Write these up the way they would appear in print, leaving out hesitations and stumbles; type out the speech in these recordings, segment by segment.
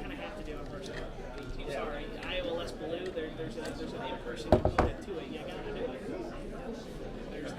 kind of have to do in person. I'm sorry, Iowa less blue. There's an in-person component to it. You gotta do it. There's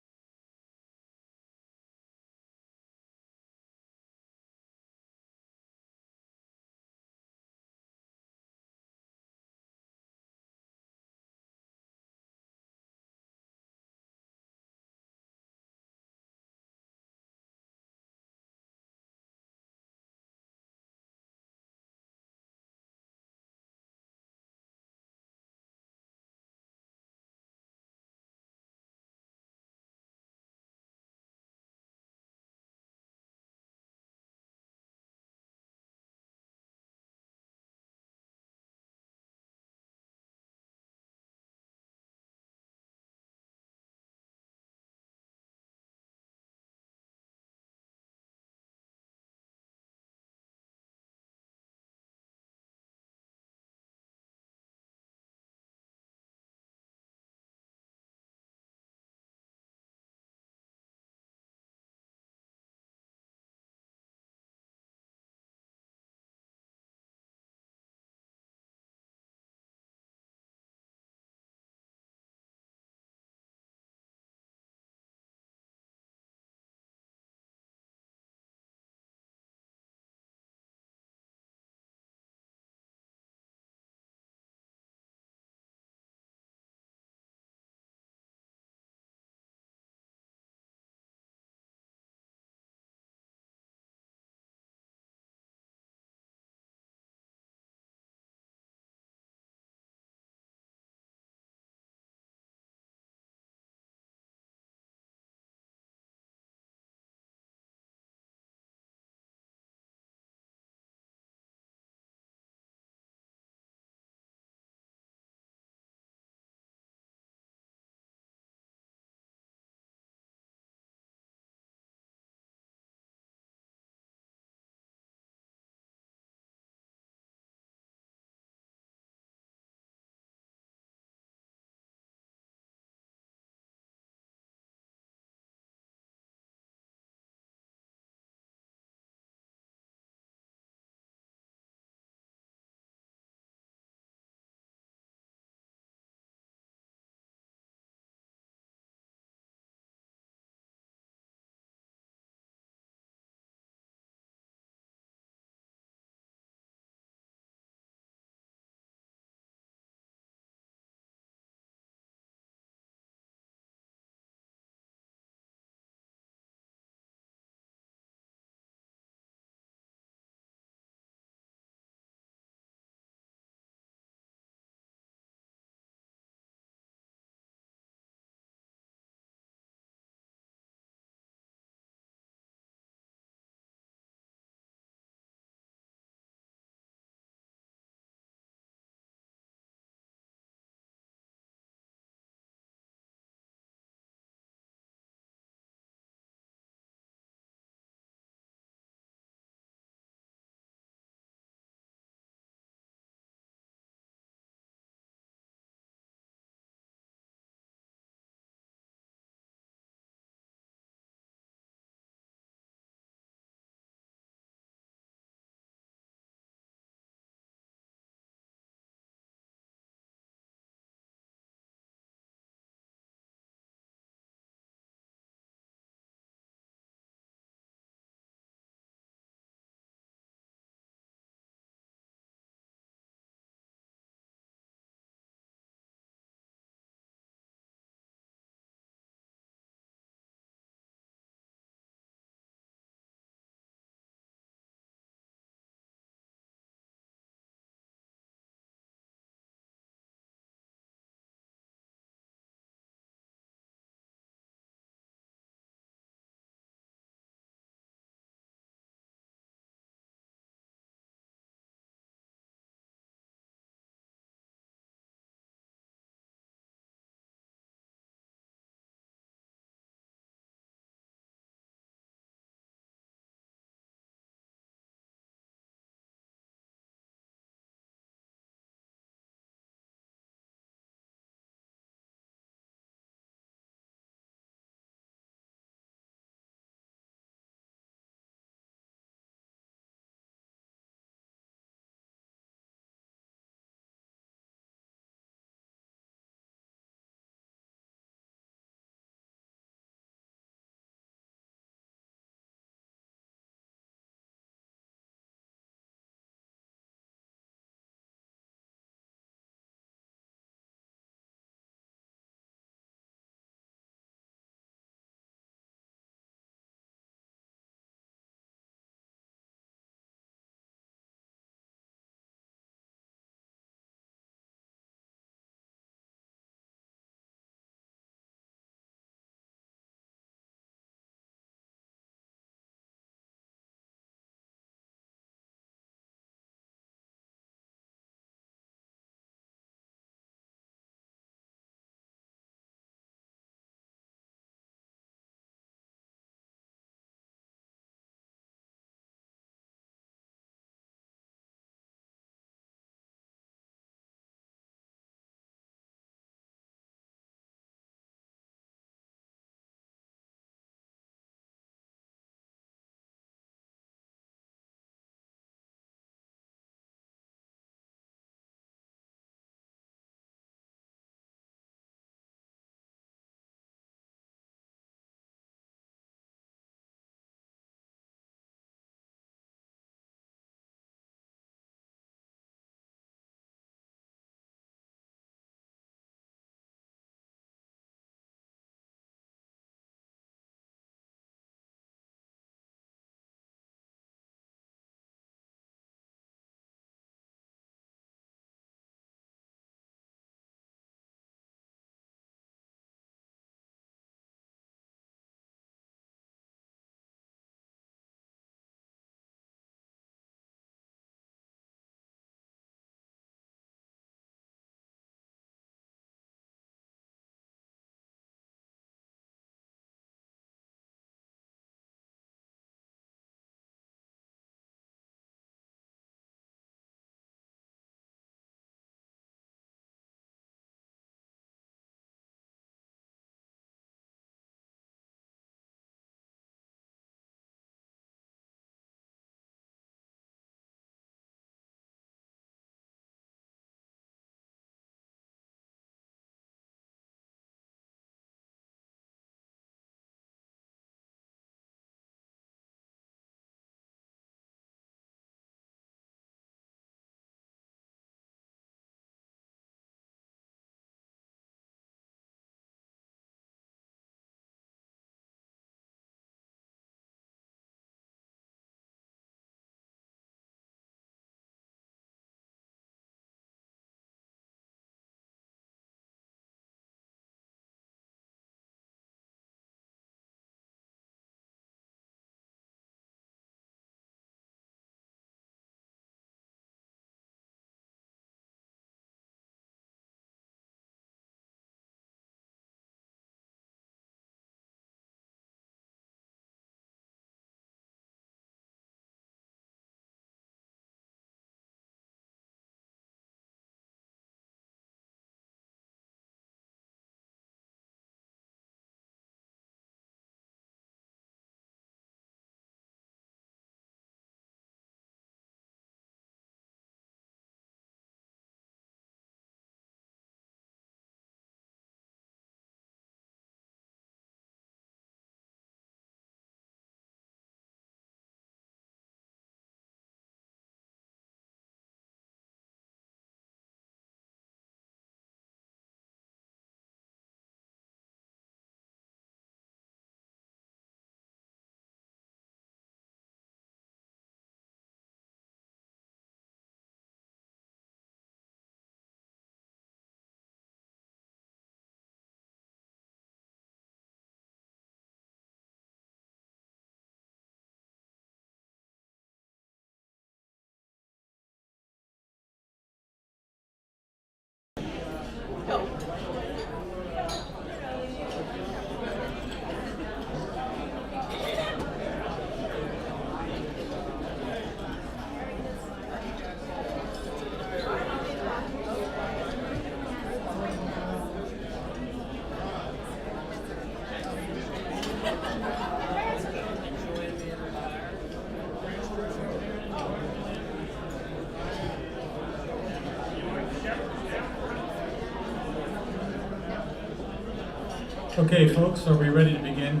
Okay, folks, are we ready to begin?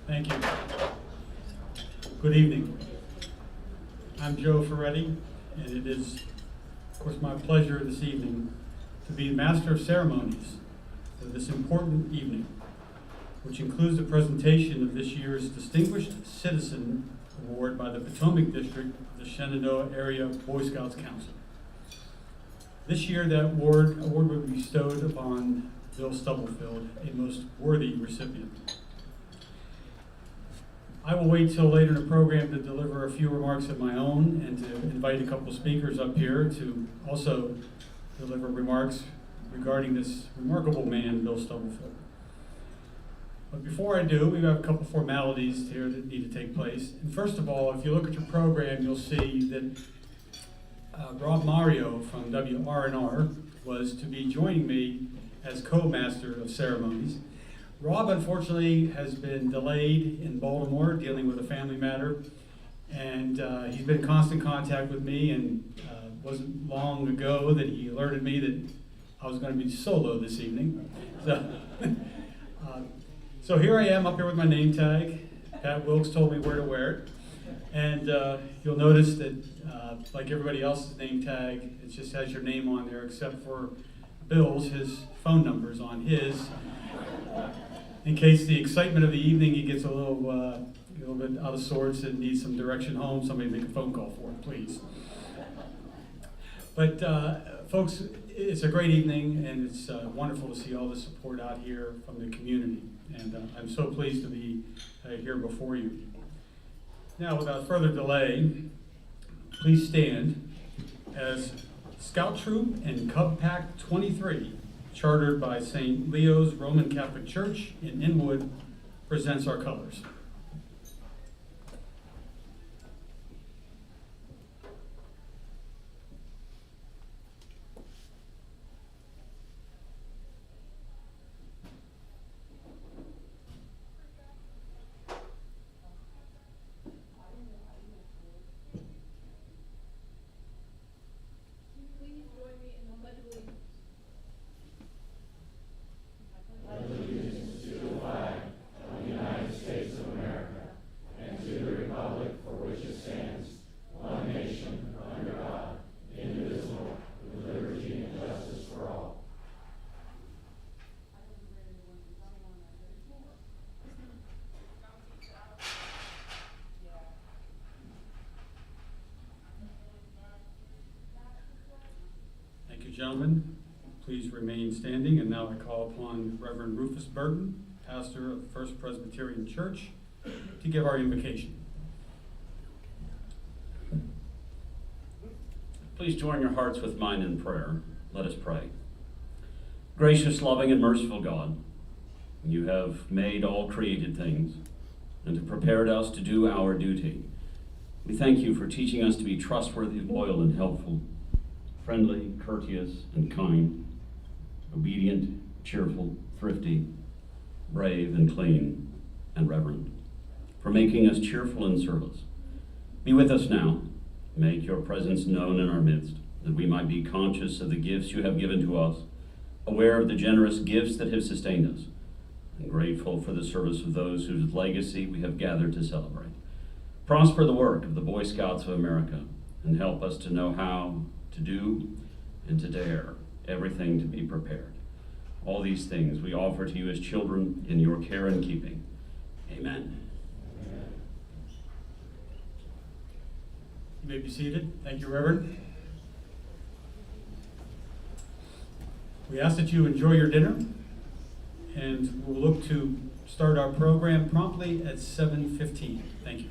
Thank you. Good evening. I'm Joe Ferretti, and it is, of course, my pleasure this evening to be the Master of Ceremonies for this important evening, which includes the presentation of this year's Distinguished Citizen Award by the Potomac District of the Shenandoah Area Boy Scouts Council. This year, that award will be bestowed upon Bill Stubblefield, a most worthy recipient. I will wait till later in the program to deliver a few remarks of my own and to invite a couple speakers up here to also deliver remarks regarding this remarkable man, Bill Stubblefield. But before I do, we have a couple formalities here that need to take place. And first of all, if you look at your program, you'll see that Rob Mario from WRNR was to be joining me as co-master of ceremonies. Rob, unfortunately, has been delayed in Baltimore dealing with a family matter, and he's been in constant contact with me, and wasn't long ago that he alerted me that I was going to be solo this evening. So here I am up here with my name tag. Pat Wilkes told me where to wear it. And you'll notice that, like everybody else's name tag, it just has your name on there, except for Bill's. His phone number's on his. In case the excitement of the evening, he gets a little bit out of sorts and needs some direction home, somebody make a phone call for him, please. But folks, it's a great evening, and it's wonderful to see all the support out here from the community. And I'm so pleased to be here before you. Now, without further delay, please stand as Scout Troop and Cub Pack 23, chartered by St. Leo's Roman Catholic Church in Inwood, presents our colors. Gentlemen, please remain standing, and now I call upon Reverend Rufus Burton, pastor of First Presbyterian Church, to give our invocation. Please join your hearts with mine in prayer. Let us pray. Gracious, loving, and merciful God, you have made all created things and have prepared us to do our duty. We thank you for teaching us to be trustworthy, loyal, and helpful, friendly, courteous, and kind, obedient, cheerful, thrifty, brave, and clean, and reverent, for making us cheerful in service. Be with us now. Make your presence known in our midst, that we might be conscious of the gifts you have given to us, aware of the generous gifts that have sustained us, and grateful for the service of those whose legacy we have gathered to celebrate. Prosper the work of the Boy Scouts of America, and help us to know how to do and to dare everything to be prepared. All these things we offer to you as children in your care and keeping. Amen. You may be seated. Thank you, Reverend. We ask that you enjoy your dinner, and we'll look to start our program promptly at 7:15. Thank you.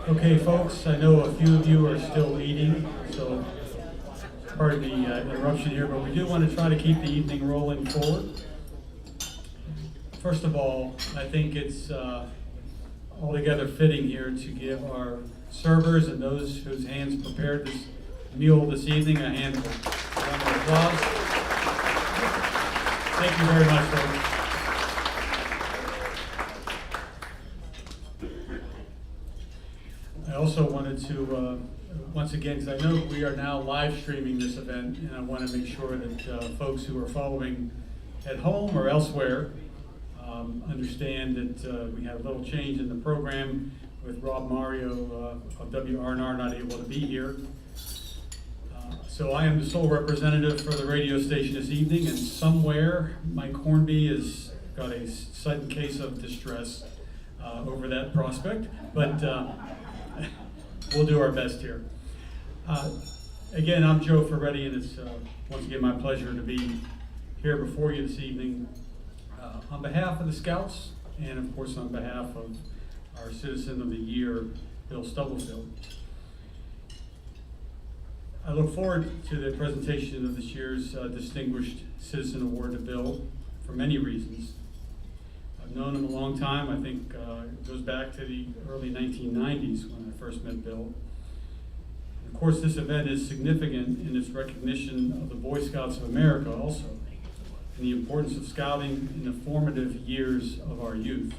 Okay, folks, I know a few of you are still eating, so pardon the interruption here, but we do want to try to keep the evening rolling forward. First of all, I think it's altogether fitting here to give our servers and those whose hands prepared this meal this evening a round of applause. Thank you very much, folks. I also wanted to, once again, because I know we are now live streaming this event, and I want to make sure that folks who are following at home or elsewhere understand that we had a little change in the program with Rob Mario of WRNR not able to be here. So I am the sole representative for the radio station this evening, and somewhere Mike Hornby has got a sudden case of distress over that prospect, but we'll do our best here. Again, I'm Joe Ferretti, and it's once again my pleasure to be here before you this evening on behalf of the Scouts and, of course, on behalf of our Citizen of the Year, Bill Stubblefield. I look forward to the presentation of this year's Distinguished Citizen Award to Bill for many reasons. I've known him a long time. I think it goes back to the early 1990s when I first met Bill. And of course, this event is significant in its recognition of the Boy Scouts of America also, and the importance of scouting in the formative years of our youth.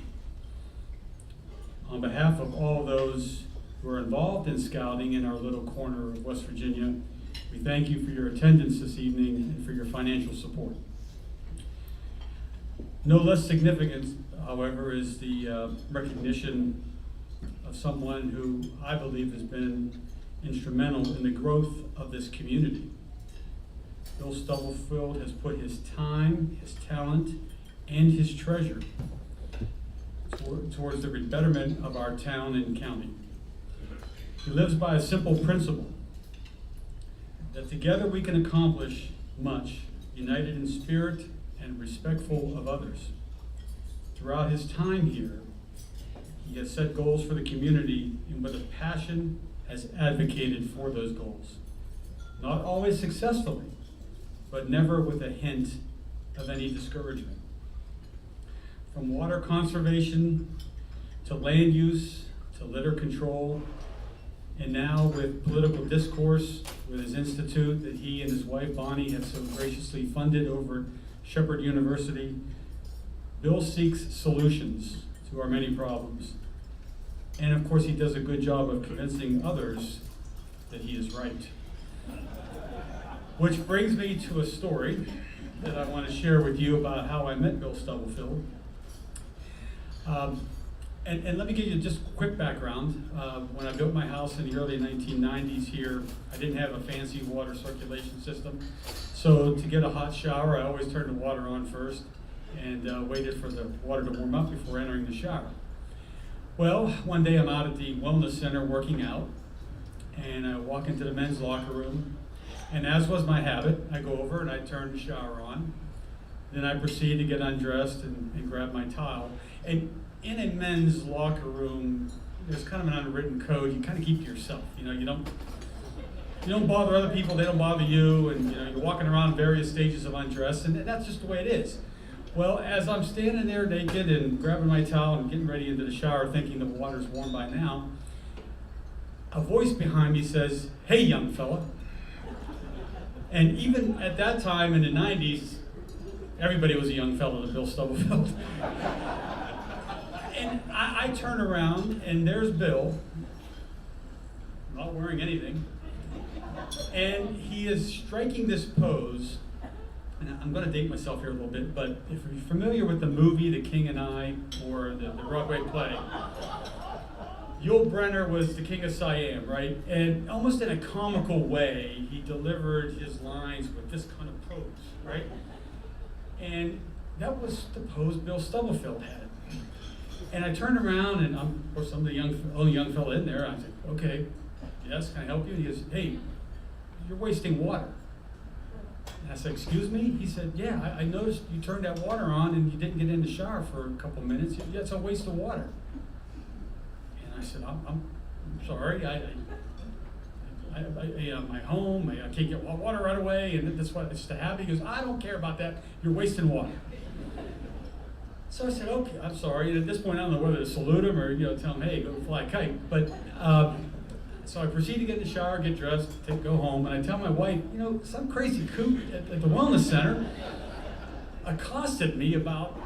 On behalf of all those who are involved in scouting in our little corner of West Virginia, we thank you for your attendance this evening and for your financial support. No less significant, however, is the recognition of someone who I believe has been instrumental in the growth of this community. Bill Stubblefield has put his time, his talent, and his treasure towards the betterment of our town and county. He lives by a simple principle, that together we can accomplish much, united in spirit and respectful of others. Throughout his time here, he has set goals for the community and with a passion has advocated for those goals. Not always successfully, but never with a hint of any discouragement. From water conservation to land use to litter control, and now with political discourse with his institute that he and his wife Bonnie have so graciously funded over at Shepherd University, Bill seeks solutions to our many problems. And of course, he does a good job of convincing others that he is right. Which brings me to a story that I want to share with you about how I met Bill Stubblefield. And let me give you just a quick background. When I built my house in the early 1990s here, I didn't have a fancy water circulation system. So to get a hot shower, I always turned the water on first and waited for the water to warm up before entering the shower. Well, one day I'm out at the wellness center working out, and I walk into the men's locker room, and as was my habit, I go over and I turn the shower on. Then I proceed to get undressed and grab my towel. And in a men's locker room, there's kind of an unwritten code. You kind of keep to yourself. You know, you don't bother other people, they don't bother you, and you're walking around various stages of undress, and that's just the way it is. Well, as I'm standing there naked and grabbing my towel and getting ready into the shower, thinking the water's warm by now, a voice behind me says, "Hey, young fella." And even at that time in the 90s, everybody was a young fella to Bill Stubblefield. And I turn around, and there's Bill, not wearing anything, And he is striking this pose, and I'm going to date myself here a little bit, but if you're familiar with the movie The King and I, or the Broadway play, Yul Brynner was the King of Siam, right? And almost in a comical way, he delivered his lines with this kind of pose, right? And that was the pose Bill Stubblefield had. And I turned around, and of course I'm the only young fella in there. I said, okay, yes, can I help you? He goes, hey, you're wasting water. And I said, excuse me? He said, yeah, I noticed you turned that water on and you didn't get in the shower for a couple minutes. That's a waste of water. And I said, I'm sorry. My home, I can't get water right away, and that's what it's to have. He goes, I don't care about that. You're wasting water. So I said, okay, I'm sorry. And at this point, I don't know whether to salute him or tell him, hey, go fly a kite. But so I proceed to get in the shower, get dressed, go home, and I tell my wife, some crazy kook at the wellness center accosted me about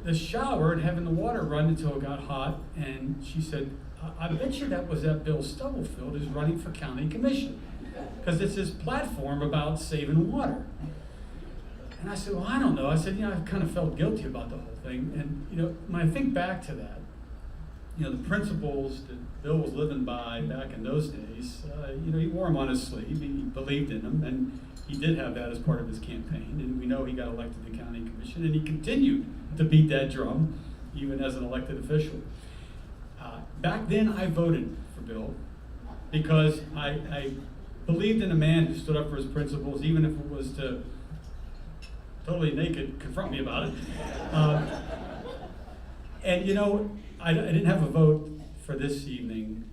the shower and having the water run until it got hot, and she said, I bet you that was that Bill Stubblefield who's running for county commission, because it's his platform about saving water. And I said, well, I don't know. I said, I kind of felt guilty about the whole thing. And, when I think back to that, the principles that Bill was living by back in those days, he wore them on his sleeve. He believed in them, and he did have that as part of his campaign. And we know he got elected to the county commission, and he continued to beat that drum, even as an elected official. Back then, I voted for Bill because I believed in a man who stood up for his principles, even if it was to totally naked confront me about it. I didn't have a vote for this evening,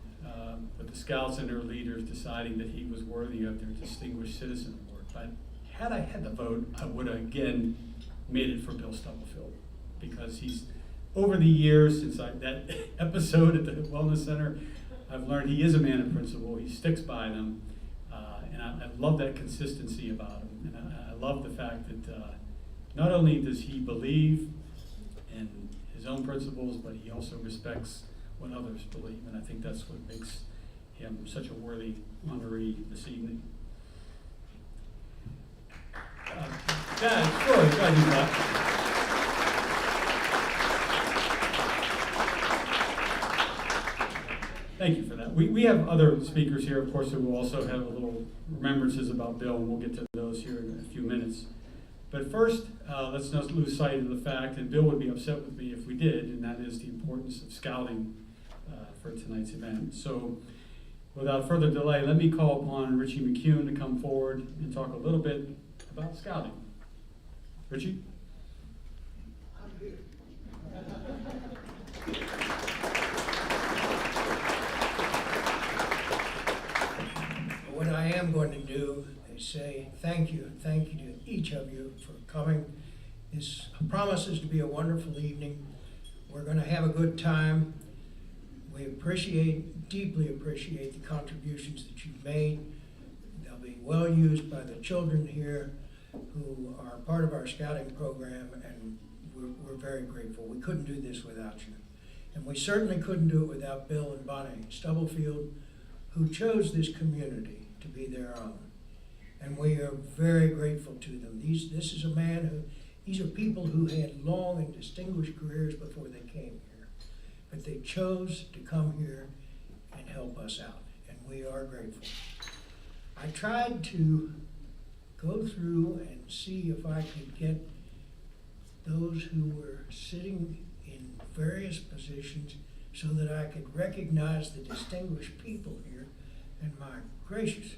with the Scouts and their leaders deciding that he was worthy of their Distinguished Citizen Award. But had I had the vote, I would have again made it for Bill Stubblefield, because he's, over the years since that episode at the Wellness Center, I've learned he is a man of principle. He sticks by them, and I love that consistency about him. And I love the fact that not only does he believe in his own principles, but he also respects what others believe, and I think that's what makes him such a worthy honoree this evening. Sure, I do that. Thank you for that. We have other speakers here, of course, who will also have a little remembrances about Bill, and we'll get to those here in a few minutes. But first, let's not lose sight of the fact, and Bill would be upset with me if we did, and that is the importance of scouting for tonight's event. So without further delay, let me call upon Richie McCune to come forward and talk a little bit about scouting. Richie? What I am going to do is say thank you to each of you for coming. This promises to be a wonderful evening. We're going to have a good time. We deeply appreciate the contributions that you've made. They'll be well used by the children here who are part of our scouting program, and we're very grateful. We couldn't do this without you. And we certainly couldn't do it without Bill and Bonnie Stubblefield, who chose this community to be their own. And we are very grateful to them. This is a man these are people who had long and distinguished careers before they came here. But they chose to come here and help us out, and we are grateful. I tried to go through and see if I could get those who were sitting in various positions so that I could recognize the distinguished people here. And my gracious,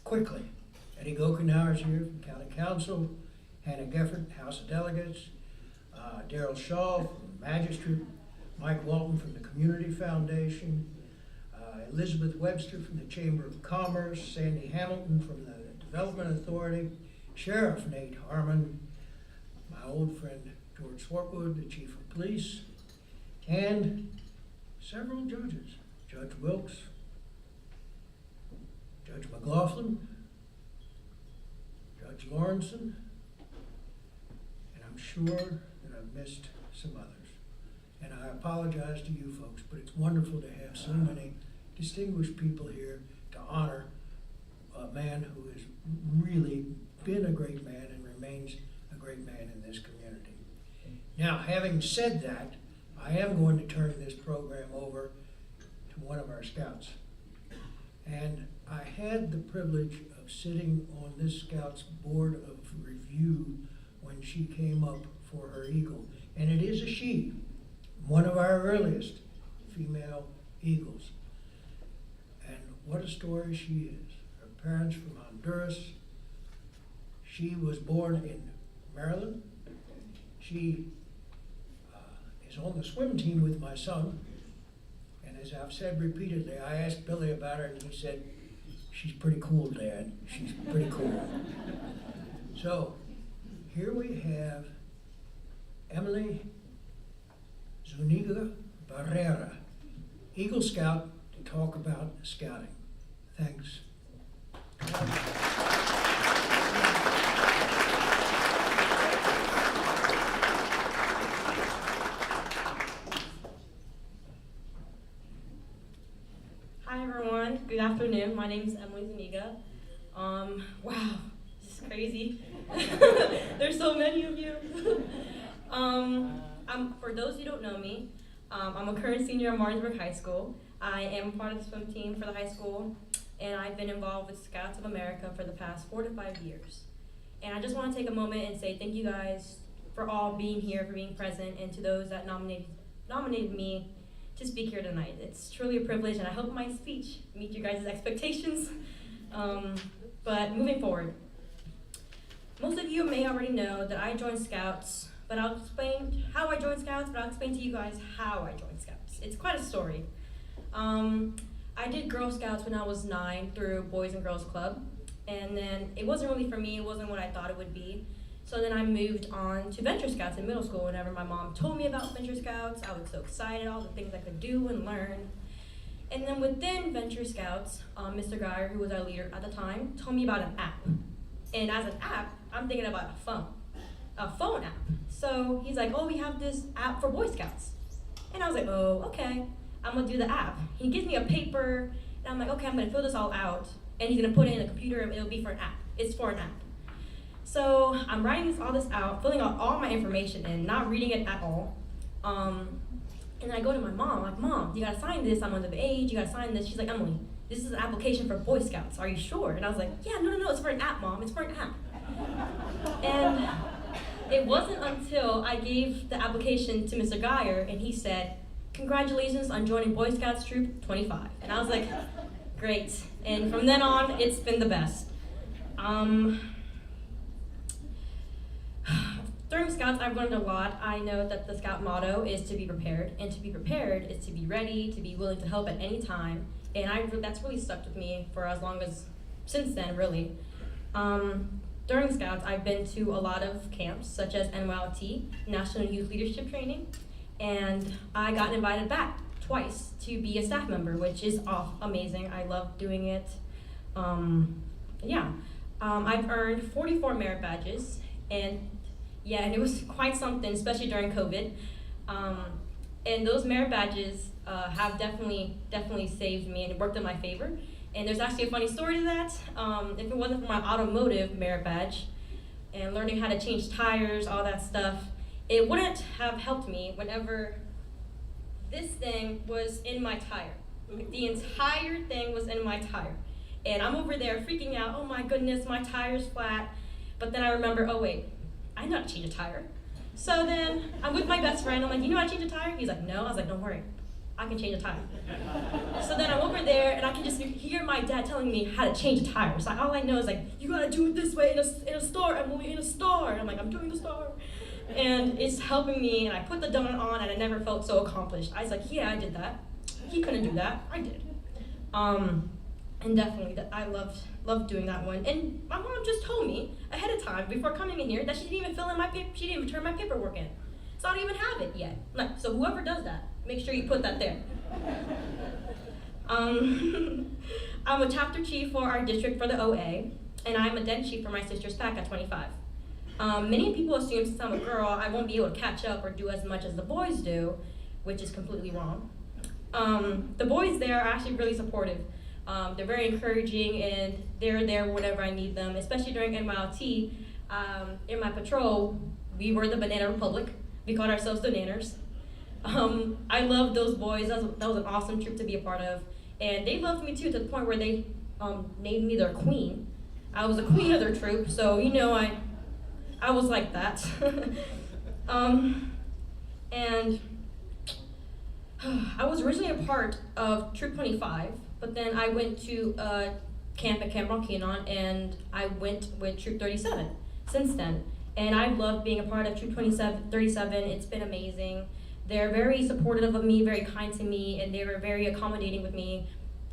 quickly, Eddie Gokenauer is here from County Council, Hannah Geffert, House of Delegates, Darrell Shaw from Magistrate, Mike Walton from the Community Foundation, Elizabeth Webster from the Chamber of Commerce, Sandy Hamilton from the Development Authority, Sheriff Nate Harmon, my old friend George Swartwood, the Chief of Police, and several judges, Judge Wilkes, Judge McLaughlin, Judge Lawrenson, and I'm sure that I've missed some others. And I apologize to you folks, but it's wonderful to have so many distinguished people here to honor Now, having said that, I am going to turn this program over to one of our scouts. And I had the privilege of sitting on this scout's board of review when she came up for her eagle. And it is a she, one of our earliest female eagles. And what a story she is. Her parents from Honduras. She was born in Maryland. She is on the swim team with my son. And as I've said repeatedly, I asked Billy about her and he said, she's pretty cool, Dad. She's pretty cool. So here we have Emily Zuniga Barrera, Eagle Scout, to talk about scouting. Thanks. Hi everyone, good afternoon. My name is Emily Zuniga. Wow, this is crazy. There's so many of you. For those who don't know me, I'm a current senior at Martinsburg High School. I am part of the swim team for the high school, and I've been involved with Scouts of America for the past 4 to 5 years. And I just want to take a moment and say thank you guys for all being here, for being present, and to those that nominated me to speak here tonight. It's truly a privilege, and I hope my speech meets your guys' expectations. But moving forward, most of you may already know that I joined Scouts, but I'll explain how I joined Scouts, but I'll explain to you guys how I joined Scouts. It's quite a story. I did Girl Scouts when I was 9 through Boys and Girls Club, and then it wasn't really for me, it wasn't what I thought it would be. So then I moved on to Venture Scouts in middle school. Whenever my mom told me about Venture Scouts, I was so excited, all the things I could do and learn. And then within Venture Scouts, Mr. Geyer, who was our leader at the time, told me about an app. And as an app, I'm thinking about a phone app. So he's like, oh, we have this app for Boy Scouts. And I was like, oh, okay, I'm gonna do the app. He gives me a paper, and I'm like, okay, I'm gonna fill this all out, and he's gonna put it in a computer, and it'll be for an app. It's for an app. So I'm writing all this out, filling out all my information in, not reading it at all. And I go to my mom, like, Mom, you gotta sign this, I'm under the age, you gotta sign this. She's like, Emily, this is an application for Boy Scouts, are you sure? And I was like, yeah, no, it's for an app, Mom, it's for an app. And it wasn't until I gave the application to Mr. Geyer, and he said, congratulations on joining Boy Scouts Troop 25. And I was like, great. And from then on, it's been the best. During Scouts, I've learned a lot. I know that the Scout motto is to be prepared, and to be prepared is to be ready, to be willing to help at any time. And that's really stuck with me for as long as, since then, really. During Scouts, I've been to a lot of camps, such as NYLT, National Youth Leadership Training, and I got invited back twice to be a staff member, which is amazing. I love doing it. I've earned 44 merit badges, and it was quite something, especially during COVID. And those merit badges have definitely saved me, and it worked in my favor. And there's actually a funny story to that. If it wasn't for my automotive merit badge and learning how to change tires, all that stuff, it wouldn't have helped me whenever this thing was in my tire. The entire thing was in my tire. And I'm over there freaking out, oh my goodness, my tire's flat. But then I remember, oh wait, I know how to change a tire. So then I'm with my best friend, I'm like, you know how to change a tire? He's like, no. I was like, don't worry, I can change a tire. So then I'm over there and I can just hear my dad telling me how to change a tire. So all I know is like, you gotta do it this way in a store, Emily, in a store. And I'm like, I'm doing the store. And it's helping me, and I put the donut on and I never felt so accomplished. I was like, yeah, I did that. He couldn't do that, I did. And definitely, I loved doing that one. And my mom just told me ahead of time, before coming in here, that she didn't even fill in my paper, she didn't even turn my paperwork in. So I don't even have it yet. No, so whoever does that, make sure you put that there. I'm a chapter chief for our district for the OA, and I'm a den chief for my sister's pack at 25. Many people assume since I'm a girl, I won't be able to catch up or do as much as the boys do, which is completely wrong. The boys there are actually really supportive. They're very encouraging, and they're there whenever I need them, especially during NYLT. In my patrol, we were the Banana Republic. We called ourselves the Nanners. I loved those boys. That was an awesome troop to be a part of. And they loved me too, to the point where they named me their queen. I was the queen of their troop, so you know I was like that. And I was originally a part of Troop 25, but then I went to camp at Camp Ronquilnon, and I went with Troop 37 since then. And I've loved being a part of Troop 37. It's been amazing. They're very supportive of me, very kind to me, and they were very accommodating with me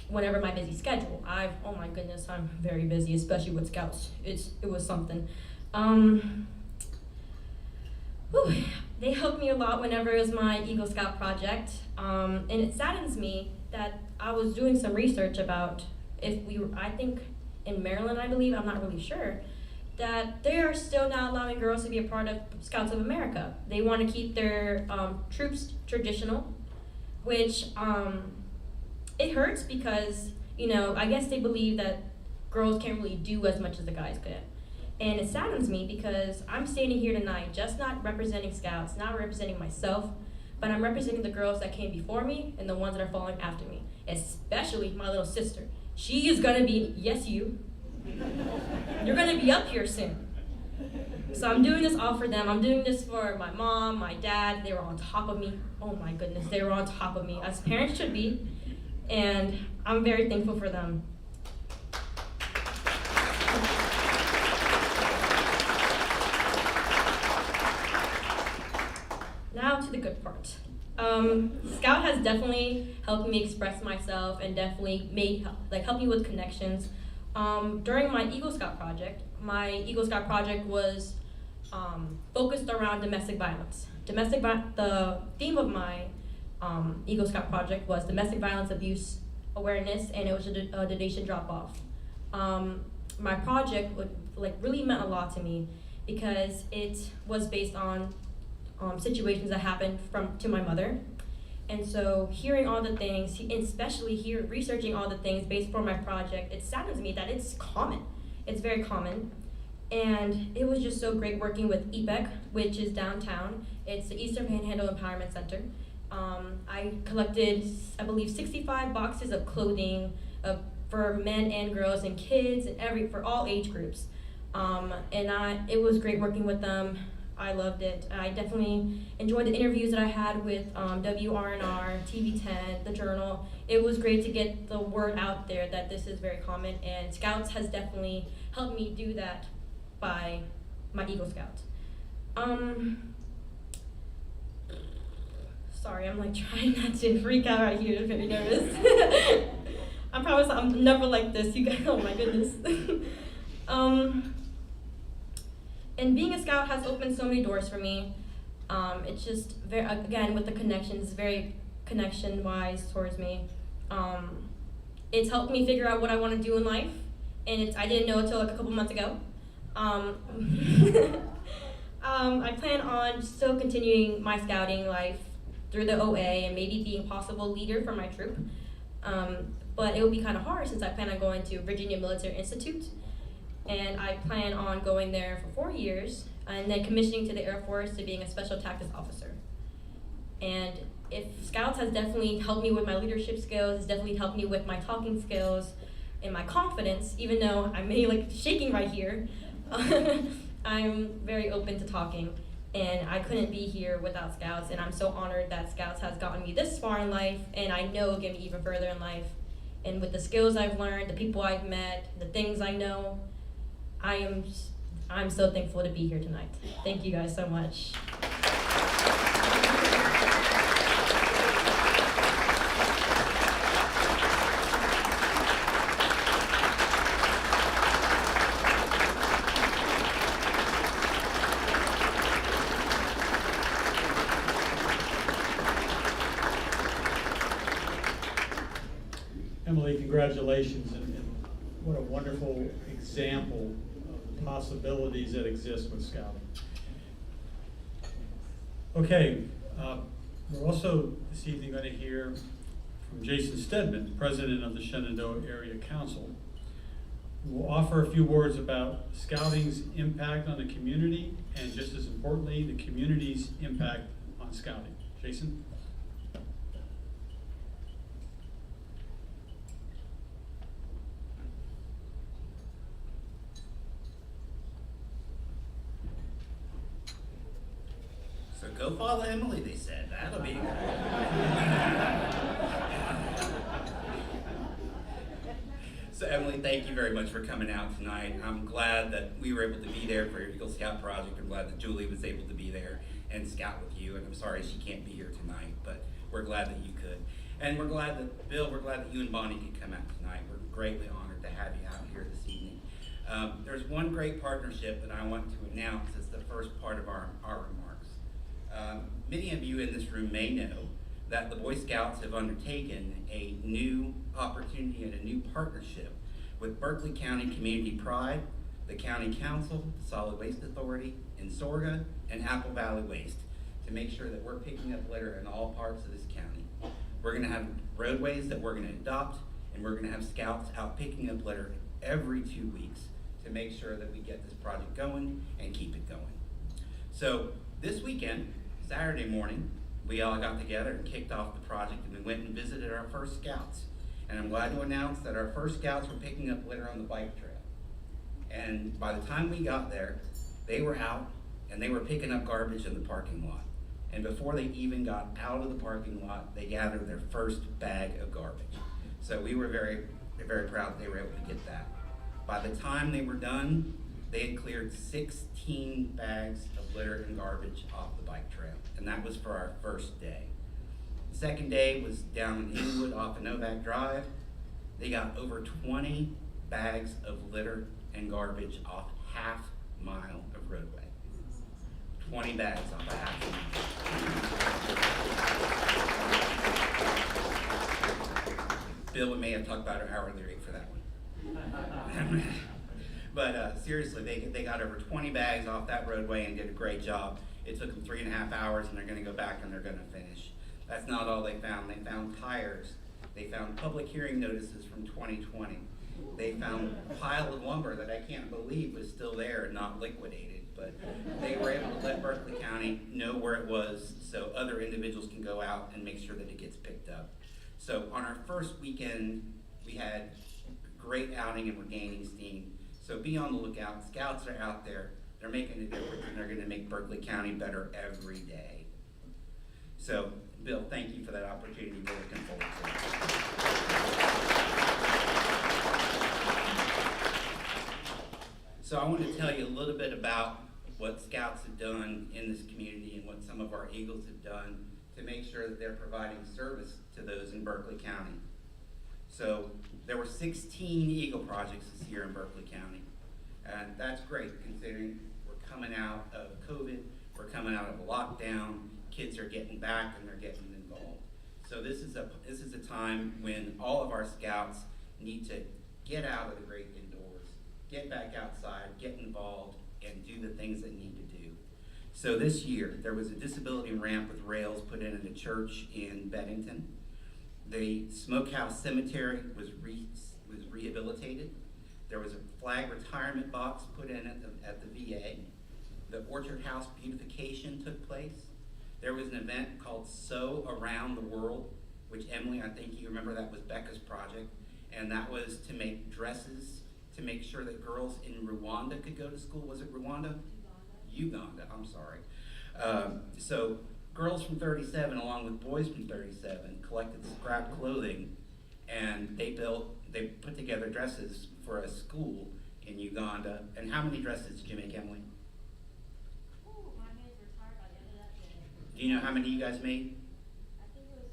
whenever my busy schedule. Oh my goodness, I'm very busy, especially with Scouts. It was something. They helped me a lot whenever it was my Eagle Scout project. And it saddens me that I was doing some research about I think in Maryland, I believe, I'm not really sure, that they are still not allowing girls to be a part of Scouts of America. They want to keep their troops traditional, which it hurts because, I guess they believe that girls can't really do as much as the guys could. And it saddens me because I'm standing here tonight just not representing Scouts, not representing myself, but I'm representing the girls that came before me and the ones that are following after me, especially my little sister. She is gonna be, yes you, you're gonna be up here soon. So I'm doing this all for them. I'm doing this for my mom, my dad. They were on top of me. Oh my goodness, they were on top of me, as parents should be. And I'm very thankful for them. Now to the good part. Scout has definitely helped me express myself and definitely helped me with connections. During my Eagle Scout project was focused around domestic violence. The theme of my Eagle Scout project was domestic violence abuse awareness, and it was a donation drop-off. My project really meant a lot to me because it was based on situations that happened to my mother. And so hearing all the things, especially researching all the things based for my project, it saddens me that it's common. It's very common. And it was just so great working with EPEC, which is downtown. It's the Eastern Panhandle Empowerment Center. I collected, I believe, 65 boxes of clothing for men and girls and kids and for all age groups. It was great working with them. I loved it. I definitely enjoyed the interviews that I had with WRNR, TV10, the Journal. It was great to get the word out there that this is very common, and Scouts has definitely helped me do that by my Eagle Scout. Sorry, I'm trying not to freak out right here. I'm very nervous. I promise I'm never like this. You guys, oh my goodness. And being a Scout has opened so many doors for me. It's just again, with the connections, very connection-wise towards me. It's helped me figure out what I want to do in life, and I didn't know until a couple months ago. I plan on still continuing my scouting life through the OA and maybe being a possible leader for my troop. But it will be kind of hard since I plan on going to Virginia Military Institute. And I plan on going there for 4 years and then commissioning to the Air Force to being a special tactics officer. And if Scouts has definitely helped me with my leadership skills, it's definitely helped me with my talking skills and my confidence, even though I'm maybe shaking right here. I'm very open to talking, and I couldn't be here without Scouts, and I'm so honored that Scouts has gotten me this far in life, and I know it'll get me even further in life. And with the skills I've learned, the people I've met, the things I know, I'm so thankful to be here tonight. Thank you guys so much. Emily, congratulations, and what a wonderful example of the possibilities that exist with Scouting. Okay, we're also this evening going to hear from Jason Stedman, President of the Shenandoah Area Council. who will offer a few words about scouting's impact on the community and, just as importantly, the community's impact on scouting. Jason? So go follow Emily, they said. That'll be good. So Emily, thank you very much for coming out tonight. I'm glad that we were able to be there for your Eagle Scout project. I'm glad that Julie was able to be there and scout with you. And I'm sorry she can't be here tonight, but we're glad that you could. And we're glad that, Bill, we're glad that you and Bonnie could come out tonight. We're greatly honored to have you out here this evening. There's one great partnership that I want to announce as the first part of our remarks. Many of you in this room may know that the Boy Scouts have undertaken a new opportunity and a new partnership with Berkeley County Community Pride, the County Council, the Solid Waste Authority, Insorga, and Apple Valley Waste to make sure that we're picking up litter in all parts of this county. We're going to have roadways that we're going to adopt, and we're going to have scouts out picking up litter every 2 weeks to make sure that we get this project going and keep it going. So this weekend, Saturday morning, we all got together and kicked off the project, and we went and visited our first scouts. And I'm glad to announce that our first scouts were picking up litter on the bike trail. And by the time we got there, they were out and they were picking up garbage in the parking lot. And before they even got out of the parking lot, they gathered their first bag of garbage. So we were very, very proud that they were able to get that. By the time they were done, they had cleared 16 bags of litter and garbage off the bike trail. And that was for our first day. The second day was down in Inwood off of Novak Drive. They got over 20 bags of litter and garbage off half mile of roadway. 20 bags off a half mile. Bill, we may have talked about our hourly rate for that one. But seriously, they got over 20 bags off that roadway and did a great job. It took them 3.5 hours, and they're going to go back and they're going to finish. That's not all they found. They found tires. They found public hearing notices from 2020. They found a pile of lumber that I can't believe was still there and not liquidated. But they were able to let Berkeley County know where it was so other individuals can go out and make sure that it gets picked up. So on our first weekend, we had a great outing and we're gaining steam. So be on the lookout. Scouts are out there. They're making a difference, and they're going to make Berkeley County better every day. So, Bill, thank you for that opportunity. We're looking forward to it. So I want to tell you a little bit about what Scouts have done in this community and what some of our Eagles have done to make sure that they're providing service to those in Berkeley County. So there were 16 Eagle projects this year in Berkeley County. And that's great considering we're coming out of COVID, we're coming out of a lockdown, kids are getting back and they're getting involved. So this is a time when all of our scouts need to get out of the great indoors, get back outside, get involved, and do the things they need to do. So this year, there was a disability ramp with rails put in at a church in Bennington. The Smokehouse Cemetery was rehabilitated. There was a flag retirement box put in at the VA. The Orchard House beautification took place. There was an event called Sew Around the World, which Emily, I think you remember that was Becca's project. And that was to make dresses to make sure that girls in Rwanda could go to school. Was it Rwanda? Uganda, I'm sorry. So girls from 37 along with boys from 37 collected scrap clothing, and they put together dresses for a school in Uganda. And how many dresses did you make, Emily? Ooh, my hands were tired by the end of that day. Do you know how many you guys made? I think it was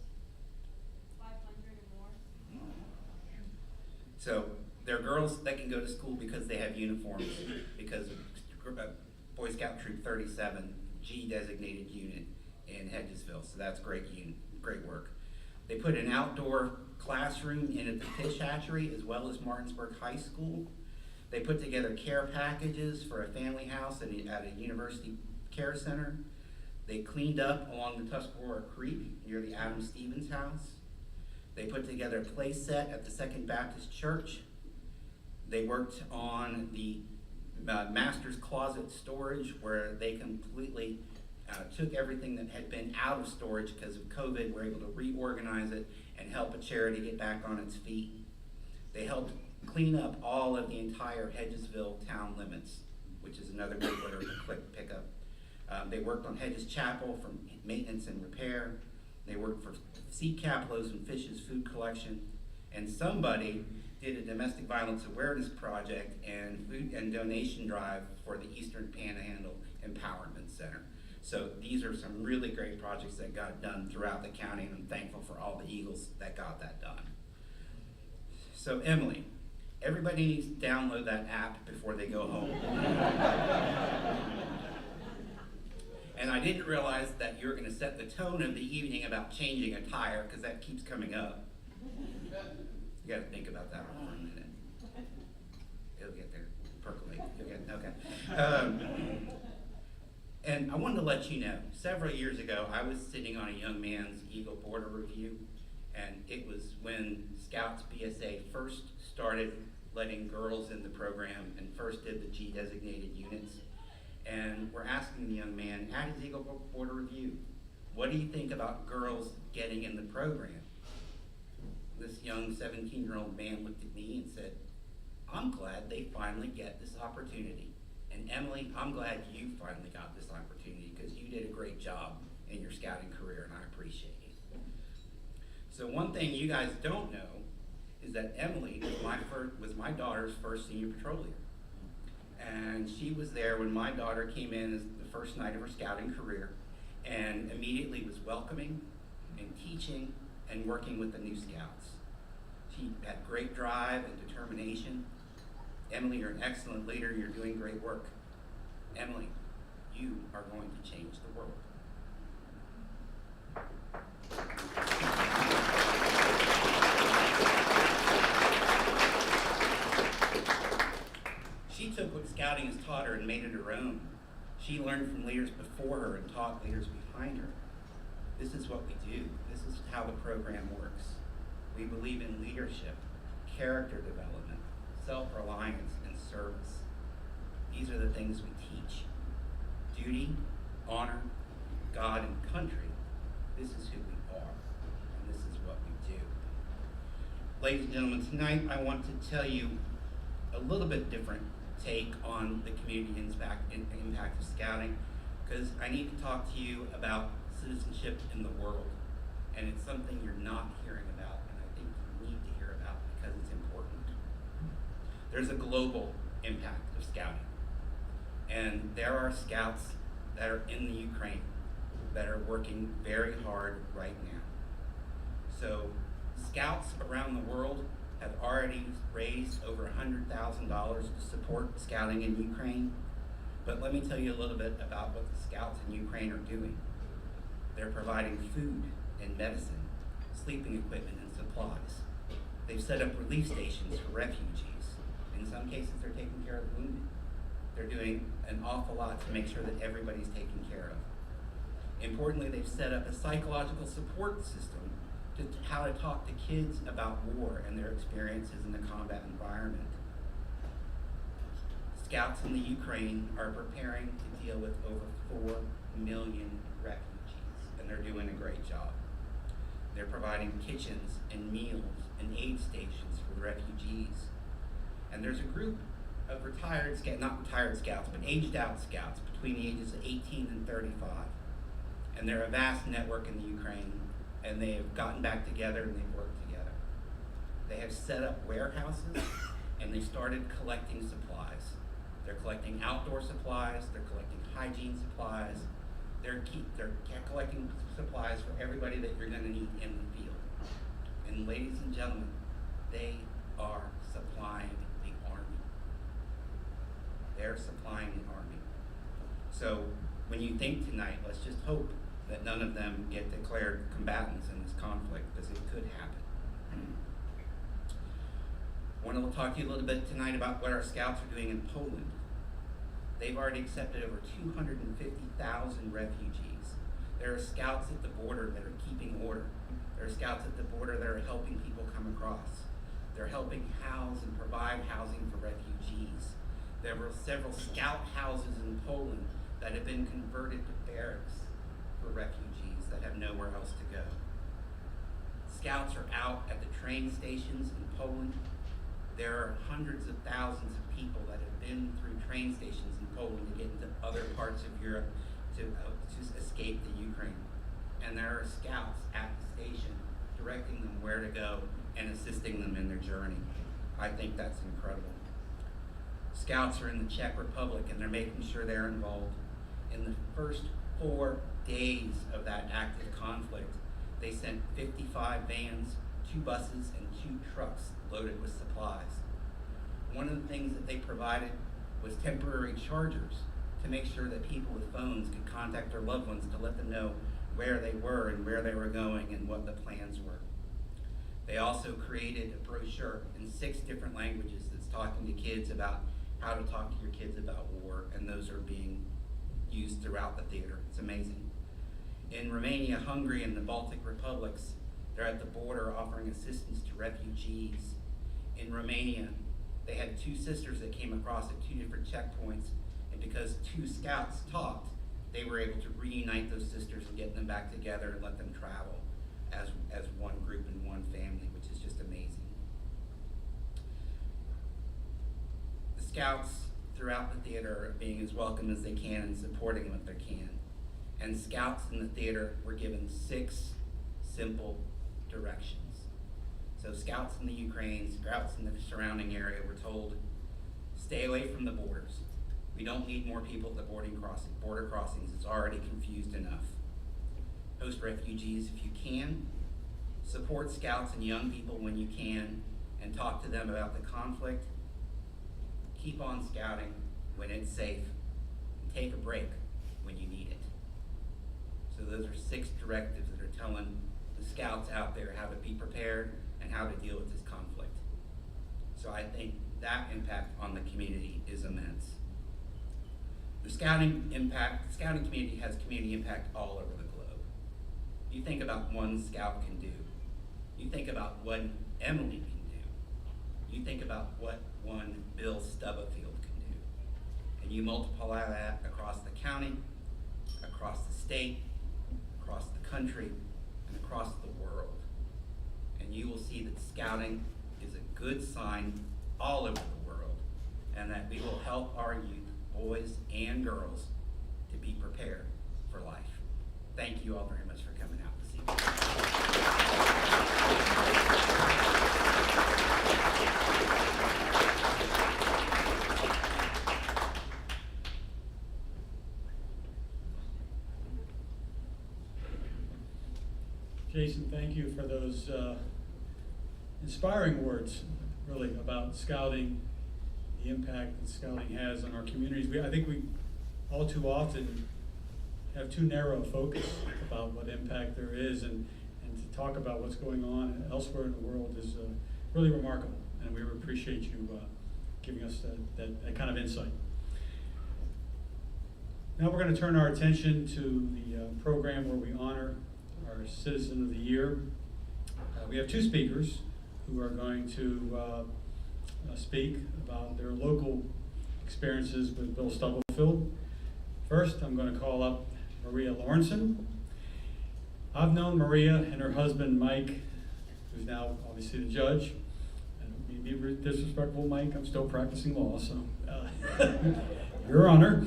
500 or more. So there are girls that can go to school because they have uniforms, because Boy Scout Troop 37, G designated unit in Hedgesville. So that's great work. They put an outdoor classroom in at the fish hatchery as well as Martinsburg High School. They put together care packages for a family house at a university care center. They cleaned up along the Tuscarora Creek near the Adam Stevens house. They put together a play set at the Second Baptist Church. They worked on the master's closet storage, where they completely took everything that had been out of storage because of COVID, were able to reorganize it and help a charity get back on its feet. They helped clean up all of the entire Hedgesville town limits, which is another big litter to quick pickup. They worked on Hedges Chapel for maintenance and repair. They worked for Sea Caplos and Fish's food collection. And somebody did a domestic violence awareness project and food and donation drive for the Eastern Panhandle Empowerment Center. So these are some really great projects that got done throughout the county, and I'm thankful for all the Eagles that got that done. So Emily, everybody needs to download that app before they go home. And I didn't realize that you were gonna set the tone of the evening about changing a tire, because that keeps coming up. You gotta think about that one for a minute. It'll get there, percolate, you'll get, okay. And I wanted to let you know, several years ago, I was sitting on a young man's Eagle Border Review, and it was when Scouts BSA first started letting girls in the program and first did the G designated units. And we're asking the young man at his Eagle Border Review, what do you think about girls getting in the program? This young 17-year-old man looked at me and said, I'm glad they finally get this opportunity. And Emily, I'm glad you finally got this opportunity, because you did a great job in your scouting career, and I appreciate it. So one thing you guys don't know is that Emily was my daughter's first senior patrol leader. And she was there when my daughter came in as the first night of her scouting career, and immediately was welcoming and teaching and working with the new scouts. She had great drive and determination. Emily, you're an excellent leader. You're doing great work. Emily, you are going to change the world. She took what scouting has taught her and made it her own. She learned from leaders before her and taught leaders behind her. This is what we do. This is how the program works. We believe in leadership, character development, self-reliance, and service. These are the things we teach. Duty, honor, God, and country. This is who we are, and this is what we do. Ladies and gentlemen, tonight I want to tell you a little bit different take on the community impact of scouting, because I need to talk to you about citizenship in the world. And it's something you're not hearing about, and I think you need to hear about because it's important. There's a global impact of scouting. And there are scouts that are in the Ukraine that are working very hard right now. So scouts around the world have already raised over $100,000 to support scouting in Ukraine. But let me tell you a little bit about what the scouts in Ukraine are doing. They're providing food and medicine, sleeping equipment and supplies. They've set up relief stations for refugees. In some cases, they're taking care of the wounded. They're doing an awful lot to make sure that everybody's taken care of. Importantly, they've set up a psychological support system to how to talk to kids about war and their experiences in the combat environment. Scouts in the Ukraine are preparing to deal with over 4 million refugees, and they're doing a great job. They're providing kitchens and meals and aid stations for the refugees. And there's a group of not retired scouts, but aged out scouts between the ages of 18 and 35. And they're a vast network in the Ukraine, and they have gotten back together and they've worked together. They have set up warehouses, and they started collecting supplies. They're collecting outdoor supplies, they're collecting hygiene supplies, they're collecting supplies for everybody that you're gonna need in the field. And ladies and gentlemen, they are supplying the army. They're supplying the army. So when you think tonight, let's just hope that none of them get declared combatants in this conflict, because it could happen. I want to talk to you a little bit tonight about what our scouts are doing in Poland. They've already accepted over 250,000 refugees. There are scouts at the border that are keeping order. There are scouts at the border that are helping people come across. They're helping house and provide housing for There were several scout houses in Poland that have been converted to barracks for refugees that have nowhere else to go. Scouts are out at the train stations in Poland. There are hundreds of thousands of people that have been through train stations in Poland to get into other parts of Europe to escape the Ukraine. And there are scouts at the station directing them where to go and assisting them in their journey. I think that's incredible. Scouts are in the Czech Republic and they're making sure they're involved. In the first 4 days of that active conflict, they sent 55 vans, 2 buses, and 2 trucks loaded with supplies. One of the things that they provided was temporary chargers to make sure that people with phones could contact their loved ones to let them know where they were and where they were going and what the plans were. They also created a brochure in 6 different languages that's talking to kids about how to talk to your kids about war, and those are being used throughout the theater. It's amazing. In Romania, Hungary, and the Baltic republics, they're at the border offering assistance to refugees. In Romania, they had 2 sisters that came across at 2 different checkpoints, and because 2 scouts talked, they were able to reunite those sisters and get them back together and let them travel as one group and one family, which is just amazing. The scouts throughout the theater are being as welcome as they can and supporting them if they can. And scouts in the theater were given 6 simple directions. So scouts in the Ukraine, scouts in the surrounding area were told, stay away from the borders. We don't need more people at the border crossings. It's already confused enough. Host refugees if you can. Support scouts and young people when you can, and talk to them about the conflict. Keep on scouting when it's safe, and take a break when you need it. So those are 6 directives that are telling the scouts out there how to be prepared and how to deal with this conflict. So I think that impact on the community is immense. The scouting community has community impact all over the globe. You think about one scout can do. You think about what Emily can do. You think about what one Bill Stubblefield can do. And you multiply that across the county, across the state, across the country, and across the world. And you will see that scouting is a good sign all over the world, and that we will help our youth, boys and girls, to be prepared for life. Thank you all very much for coming out this evening. Jason, thank you for those inspiring words, really, about scouting, the impact that scouting has on our communities. I think we all too often have too narrow a focus about what impact there is, and to talk about what's going on elsewhere in the world is really remarkable, and we appreciate you giving us that kind of insight. Now we're going to turn our attention to the program where we honor our Citizen of the Year. We have 2 speakers who are going to speak about their local experiences with Bill Stubblefield. First, I'm going to call up Maria Lawrenson. I've known Maria and her husband, Mike, who's now obviously the judge. I don't mean to be disrespectful, Mike. I'm still practicing law, so Your Honor.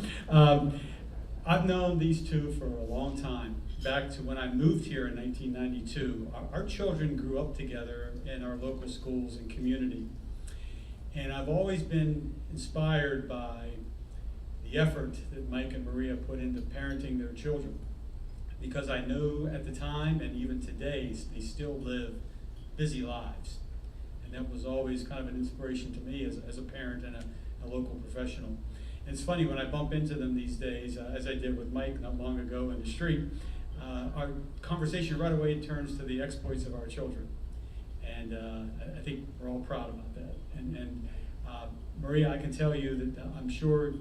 I've known these 2 for a long time. Back to when I moved here in 1992, our children grew up together in our local schools and community. And I've always been inspired by the effort that Mike and Maria put into parenting their children. Because I know at the time, and even today, they still live busy lives. And that was always kind of an inspiration to me as a parent and a local professional. And it's funny, when I bump into them these days, as I did with Mike not long ago in the street, our conversation right away turns to the exploits of our children. And I think we're all proud about that. And Maria, I can tell you that I'm sure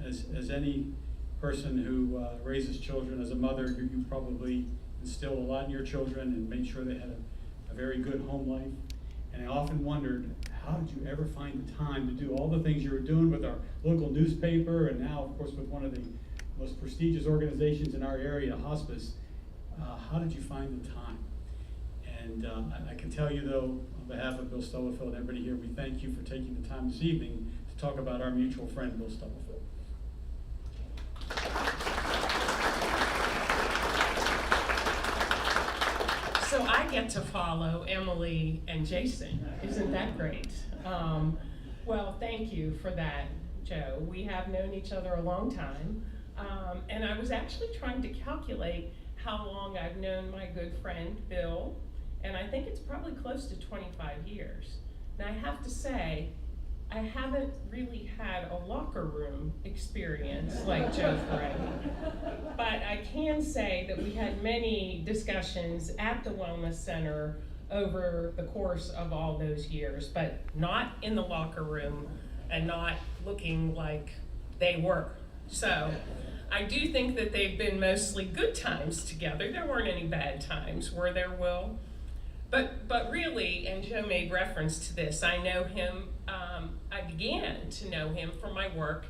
as any person who raises children, as a mother, you probably instilled a lot in your children and made sure they had a very good home life. And I often wondered how did you ever find the time to do all the things you were doing with our local newspaper, and now, of course, with one of the most prestigious organizations in our area, hospice? How did you find the time? And I can tell you, though, on behalf of Bill Stubblefield and everybody here, we thank you for taking the time this evening to talk about our mutual friend, Bill Stubblefield. So I get to follow Emily and Jason. Isn't that great? Well, thank you for that, Joe. We have known each other a long time. And I was actually trying to calculate how long I've known my good friend, Bill, and I think it's probably close to 25 years. Now I have to say, I haven't really had a locker room experience like Joe Frey, but I can say that we had many discussions at the Wellness Center over the course of all those years, but not in the locker room and not looking like they were. So I do think that they've been mostly good times together. There weren't any bad times, were there, Will? But really, and Joe made reference to this, I know him, I began to know him from my work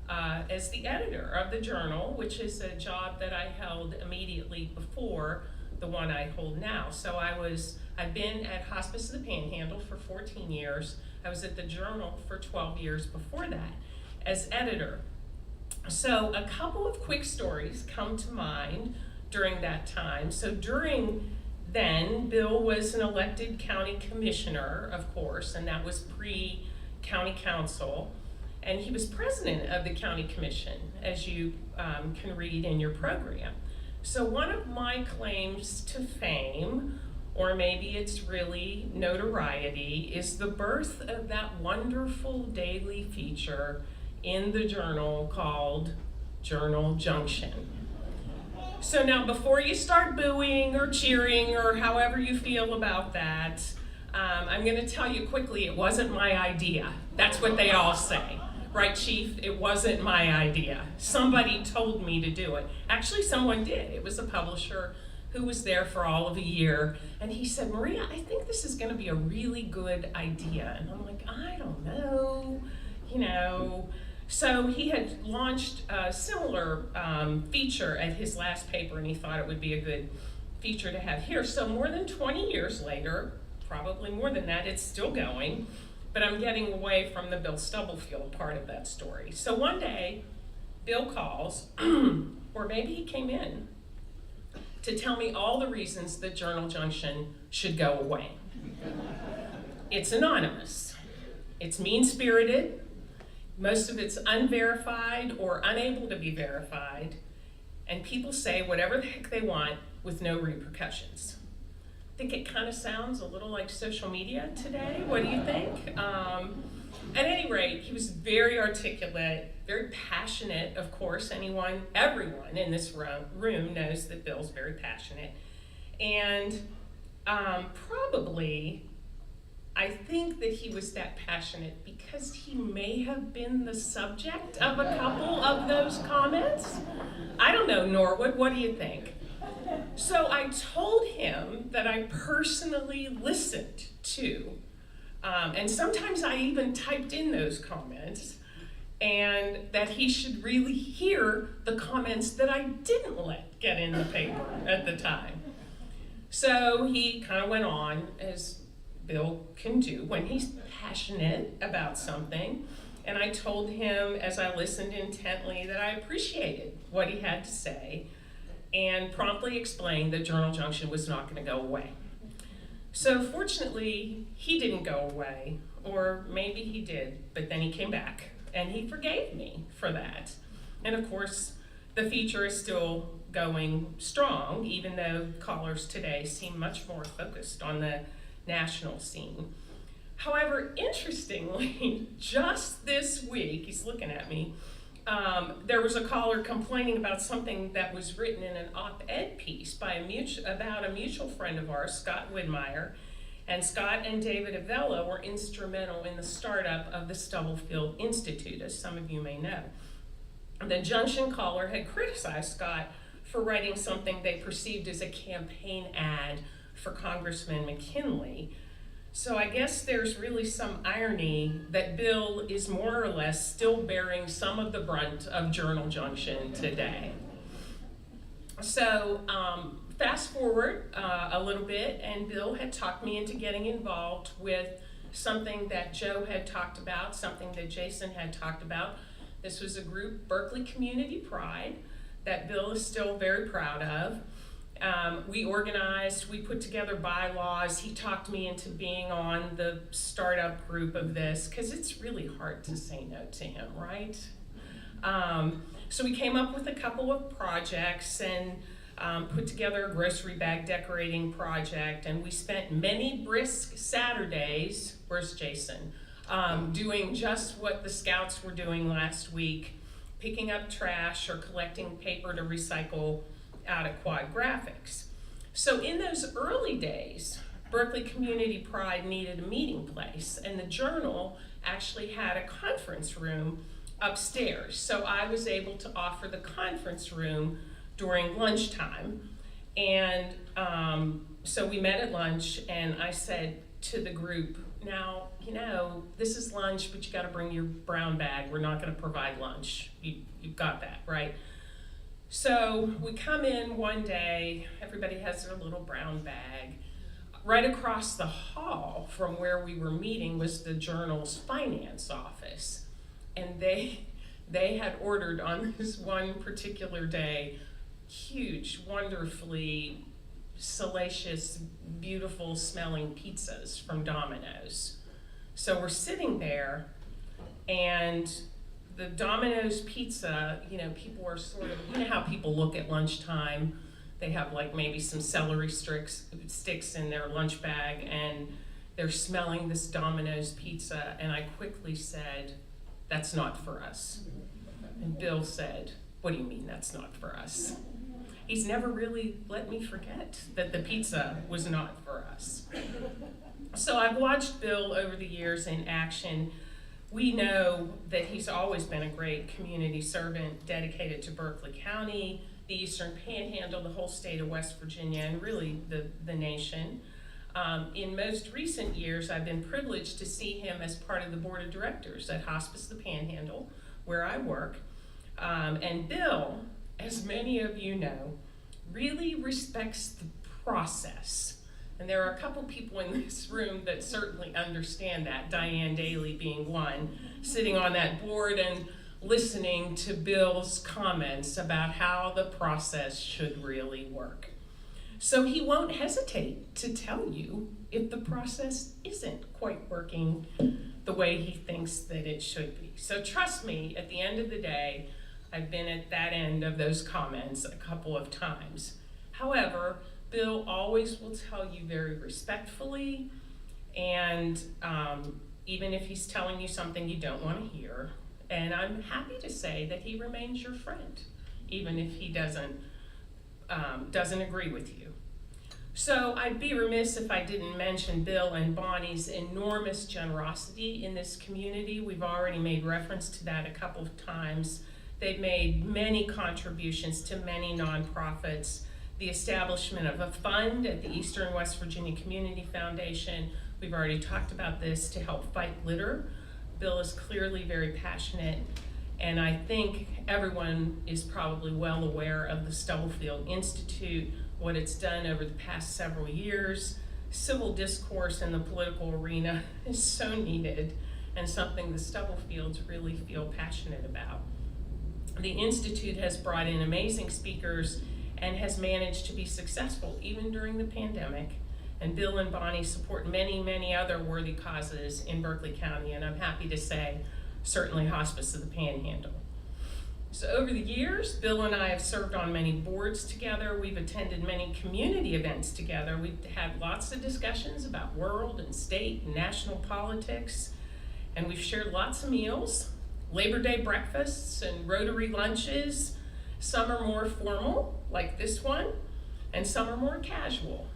as the editor of the Journal, which is a job that I held immediately before the one I hold now. So I've been at Hospice of the Panhandle for 14 years. I was at the Journal for 12 years before that as editor. So a couple of quick stories come to mind during that time. So then, Bill was an elected county commissioner, of course, and that was pre-county council. And he was president of the county commission, as you can read in your program. So one of my claims to fame, or maybe it's really notoriety, is the birth of that wonderful daily feature in the Journal called Journal Junction. So now before you start booing or cheering or however you feel about that, I'm going to tell you quickly, it wasn't my idea. That's what they all say. Right, Chief? It wasn't my idea. Somebody told me to do it. Actually, someone did. It was a publisher who was there for all of a year. And he said, Maria, I think this is going to be a really good idea. And I'm like, I don't know, So he had launched a similar feature at his last paper, and he thought it would be a good feature to have here. So more than 20 years later, probably more than that, it's still going, but I'm getting away from the Bill Stubblefield part of that story. So one day, Bill calls, or maybe he came in, to tell me all the reasons that Journal Junction should go away. It's anonymous. It's mean-spirited. Most of it's unverified or unable to be verified, and people say whatever the heck they want with no repercussions. I think it kind of sounds a little like social media today. What do you think? At any rate, he was very articulate, very passionate, of course. Everyone in this room knows that Bill's very passionate. And probably, I think that he was that passionate because he may have been the subject of a couple of those comments. I don't know, Norwood, what do you think? So I told him that I personally listened to, and sometimes I even typed in those comments, and that he should really hear the comments that I didn't let get in the paper at the time. So he kind of went on, as Bill can do when he's passionate about something, and I told him as I listened intently that I appreciated what he had to say, and promptly explained that Journal Junction was not going to go away. So fortunately, he didn't go away, or maybe he did, but then he came back, and he forgave me for that. And of course, the feature is still going strong, even though callers today seem much more focused on the national scene. However, interestingly, just this week, he's looking at me, there was a caller complaining about something that was written in an op-ed piece by about a mutual friend of ours, Scott Widmeyer. And Scott and David Avella were instrumental in the startup of the Stubblefield Institute, as some of you may know. The Junction caller had criticized Scott for writing something they perceived as a campaign ad for Congressman McKinley. So I guess there's really some irony that Bill is more or less still bearing some of the brunt of Journal Junction today. So fast forward a little bit, and Bill had talked me into getting involved with something that Joe had talked about, something that Jason had talked about. This was a group, Berkeley Community Pride, that Bill is still very proud of. We organized, we put together bylaws. He talked me into being on the startup group of this, because it's really hard to say no to him, right? So we came up with a couple of projects and put together a grocery bag decorating project, and we spent many brisk Saturdays, where's Jason, doing just what the Scouts were doing last week, picking up trash or collecting paper to recycle out at Quad Graphics. So in those early days, Berkeley Community Pride needed a meeting place, and the Journal actually had a conference room upstairs. So I was able to offer the conference room during lunchtime. And so we met at lunch, and I said to the group, now, you know, this is lunch, but you gotta bring your brown bag. We're not gonna provide lunch. You've got that, right? So we come in one day, everybody has their little brown bag. Right across the hall from where we were meeting was the Journal's finance office. And they had ordered on this one particular day, huge, wonderfully salacious, beautiful smelling pizzas from Domino's. So we're sitting there, and the Domino's pizza, you know, people are sort of, you know how people look at lunchtime, they have like maybe some celery sticks in their lunch bag, and they're smelling this Domino's pizza, and I quickly said, that's not for us. And Bill said, what do you mean that's not for us? He's never really let me forget that the pizza was not for us. So I've watched Bill over the years in action. We know that he's always been a great community servant dedicated to Berkeley County, the Eastern Panhandle, the whole state of West Virginia, and really the nation. In most recent years, I've been privileged to see him as part of the board of directors at Hospice the Panhandle, where I work. And Bill, as many of you know, really respects the process. And there are a couple people in this room that certainly understand that, Diane Daly being one, sitting on that board and listening to Bill's comments about how the process should really work. So he won't hesitate to tell you if the process isn't quite working the way he thinks that it should be. So trust me, at the end of the day, I've been at that end of those comments a couple of times. However, Bill always will tell you very respectfully, and even if he's telling you something you don't want to hear, and I'm happy to say that he remains your friend, even if he doesn't agree with you. So I'd be remiss if I didn't mention Bill and Bonnie's enormous generosity in this community. We've already made reference to that a couple of times. They've made many contributions to many nonprofits, the establishment of a fund at the Eastern West Virginia Community Foundation. We've already talked about this, to help fight litter. Bill is clearly very passionate, and I think everyone is probably well aware of the Stubblefield Institute, what it's done over the past several years. Civil discourse in the political arena is so needed, and something the Stubblefields really feel passionate about. The Institute has brought in amazing speakers and has managed to be successful even during the pandemic. And Bill and Bonnie support many, many other worthy causes in Berkeley County, and I'm happy to say, certainly Hospice of the Panhandle. So over the years, Bill and I have served on many boards together. We've attended many community events together. We've had lots of discussions about world and state and national politics, and we've shared lots of meals, Labor Day breakfasts and Rotary lunches. Some are more formal, like this one, and some are more casual,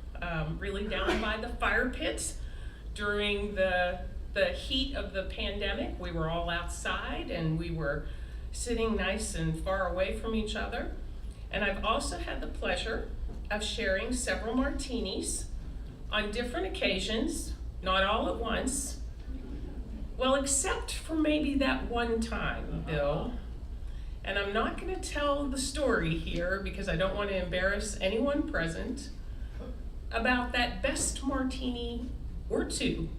really down by the fire pits. During the heat of the pandemic, we were all outside and we were sitting nice and far away from each other. And I've also had the pleasure of sharing several martinis on different occasions Not all at once. Well, except for maybe that one time, Bill. And I'm not going to tell the story here because I don't want to embarrass anyone present about that best martini or two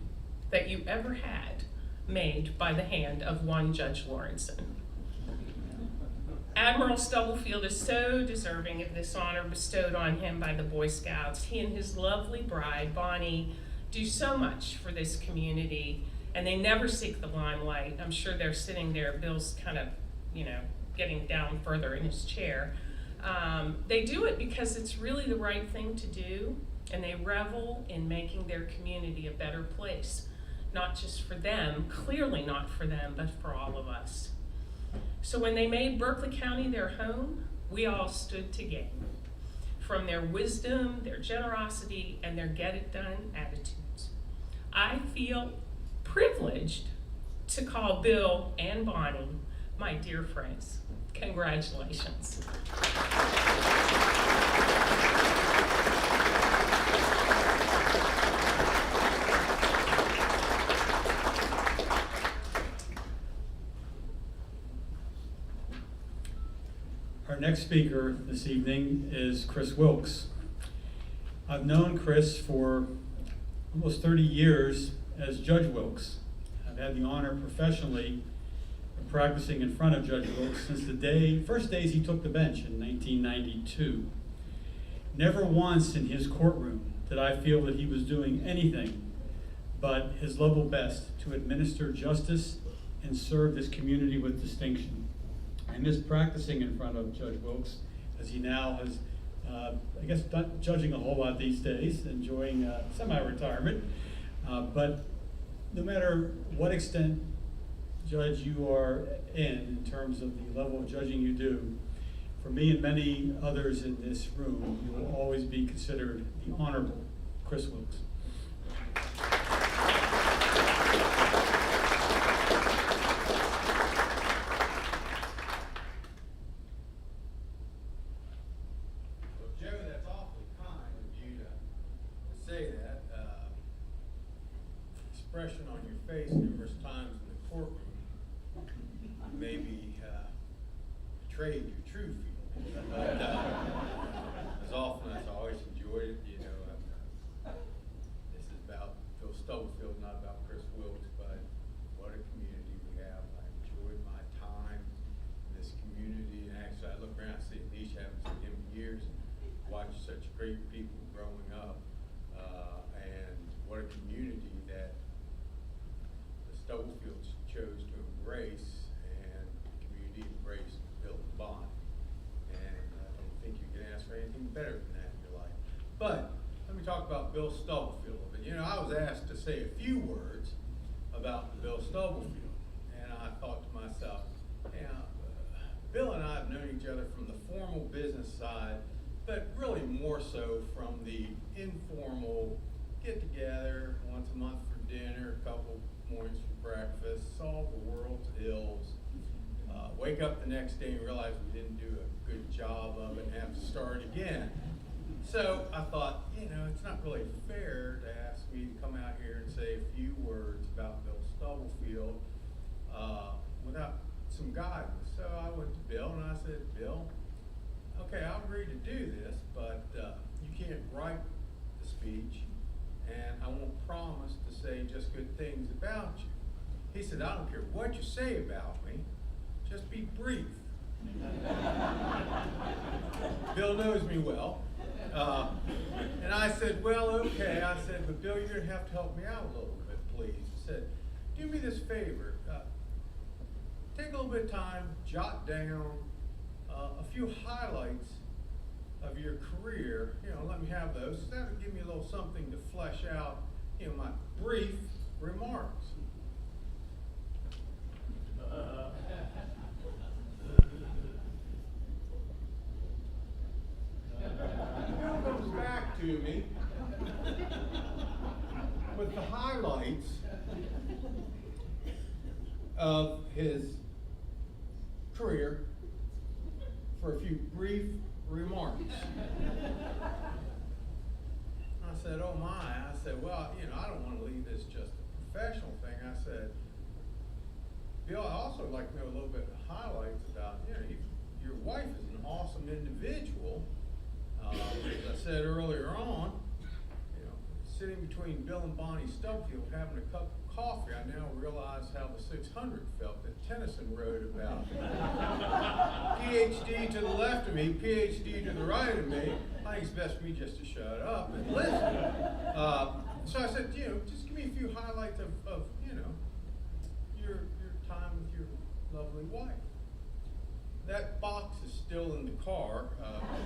that you ever had made by the hand of one Judge Lawrenson. Admiral Stubblefield is so deserving of this honor bestowed on him by the Boy Scouts. He and his lovely bride, Bonnie, do so much for this community, and they never seek the limelight. I'm sure they're sitting there, Bill's kind of, getting down further in his chair. They do it because it's really the right thing to do, and they revel in making their community a better place, not just for them, clearly not for them, but for all of us. So when they made Berkeley County their home, we all stood to gain from their wisdom, their generosity, and their get-it-done attitudes. I feel privileged to call Bill and Bonnie my dear friends. Congratulations. Our next speaker this evening is Chris Wilkes. I've known Chris for almost 30 years as Judge Wilkes. I've had the honor professionally of practicing in front of Judge Wilkes since the first days he took the bench in 1992. Never once in his courtroom did I feel that he was doing anything but his level best to administer justice and serve this community with distinction. I miss practicing in front of Judge Wilkes, as he now has, not judging a whole lot these days, enjoying semi-retirement. But no matter what extent, Judge, you are in terms of the level of judging you do, for me and many others in this room, you will always be considered the Honorable Chris Wilkes. Expression on your face numerous times in the courtroom maybe betrayed your true feelings. But as often as I always enjoyed it, this is about Phil Stubblefield, not about Chris Wilkes, but what a community we have. I enjoyed my time in this community, and actually I look around and see Alicia, haven't seen him in years, watch such great people growing up, and what a community that Stubblefield chose to embrace, and the community embraced Bill and Bonnie. And I don't think you can ask for anything better than that in your life. But let me talk about Bill Stubblefield. But I was asked to say a few words about Bill Stubblefield, and I thought to myself, Bill and I have known each other from the formal business side, but really more so from the informal get together once a month for dinner, a couple mornings for breakfast, solve the world's ills, wake up the next day and realize we didn't do a good job of it and have to start again. So I thought, it's not really fair to ask me to come out here and say a few words about Bill Stubblefield without some guidance. So I went to Bill and I said, Bill, okay, I'll agree to do this, but you can't write the speech, and I won't promise to say just good things about you. He said, I don't care what you say about me, just be brief. Bill knows me well. And I said, well, okay. I said, but Bill, you're going to have to help me out a little bit, please. He said, do me this favor. Take a little bit of time, jot down a few highlights of your career. Let me have those. That would give me a little something to flesh out, my brief remarks. Bill comes back to me with the highlights of his career for a few brief remarks. I I said, oh my. I said, well, I don't want to leave this just a professional thing. I said, Bill, I also like to know a little bit of highlights about, your wife is an awesome individual. As I said earlier on, sitting between Bill and Bonnie Stubblefield having a cup of coffee, I now realize how the 600 felt that Tennyson wrote about. PhD to the left of me, PhD to the right of me. I think it's best for me just to shut up and listen. So I said, just give me a few highlights of your time with your lovely wife. That box is still in the car.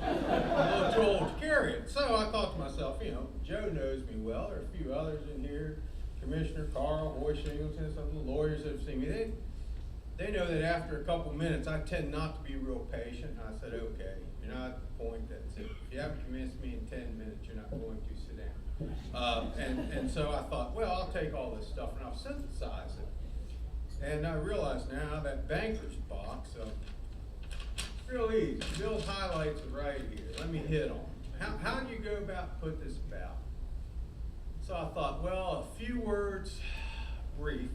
I'm a little too old to carry it. So I thought to myself, Joe knows me well. There are a few others in here. Commissioner Carl, Roy Shingleton, some of the lawyers that have seen me. They know that after a couple minutes, I tend not to be real patient. I said, okay, you're not at the point that's it. If you haven't convinced me in 10 minutes, you're not going to sit down. And so I thought, well, I'll take all this stuff and I'll synthesize it. And I realize now that banker's box, real easy. Bill's highlights are right here. Let me hit on them. How do you go about put this about? So I thought, well, a few words, brief,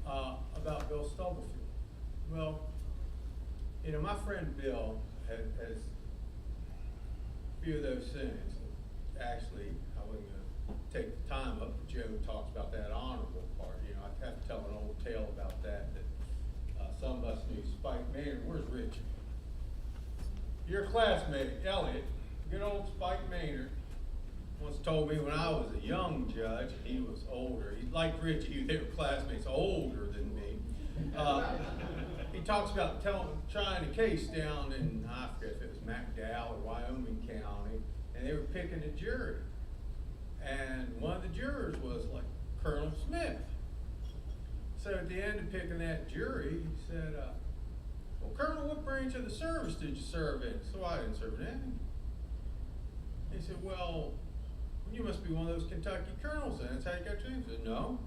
about Bill Stubblefield. Well, my friend Bill has a few of those things. Actually, I wouldn't take the time up. Joe talks about that honorable part. I'd have to tell an old tale about that. Some of us knew Spike Maynard. Where's Richard? Your classmate, Elliot, good old Spike Maynard, once told me when I was a young judge, and he was older. He liked Richie, they were classmates older than me. He talks about trying a case down in, I forget if it was McDowell or Wyoming County, and they were picking a jury. And one of the jurors was like Colonel Smith. So at the end of picking that jury, he said, well, Colonel, what branch of the service did you serve in? So I didn't serve in any. He said, well, you must be one of those Kentucky colonels then. That's how you got your name. I said, no.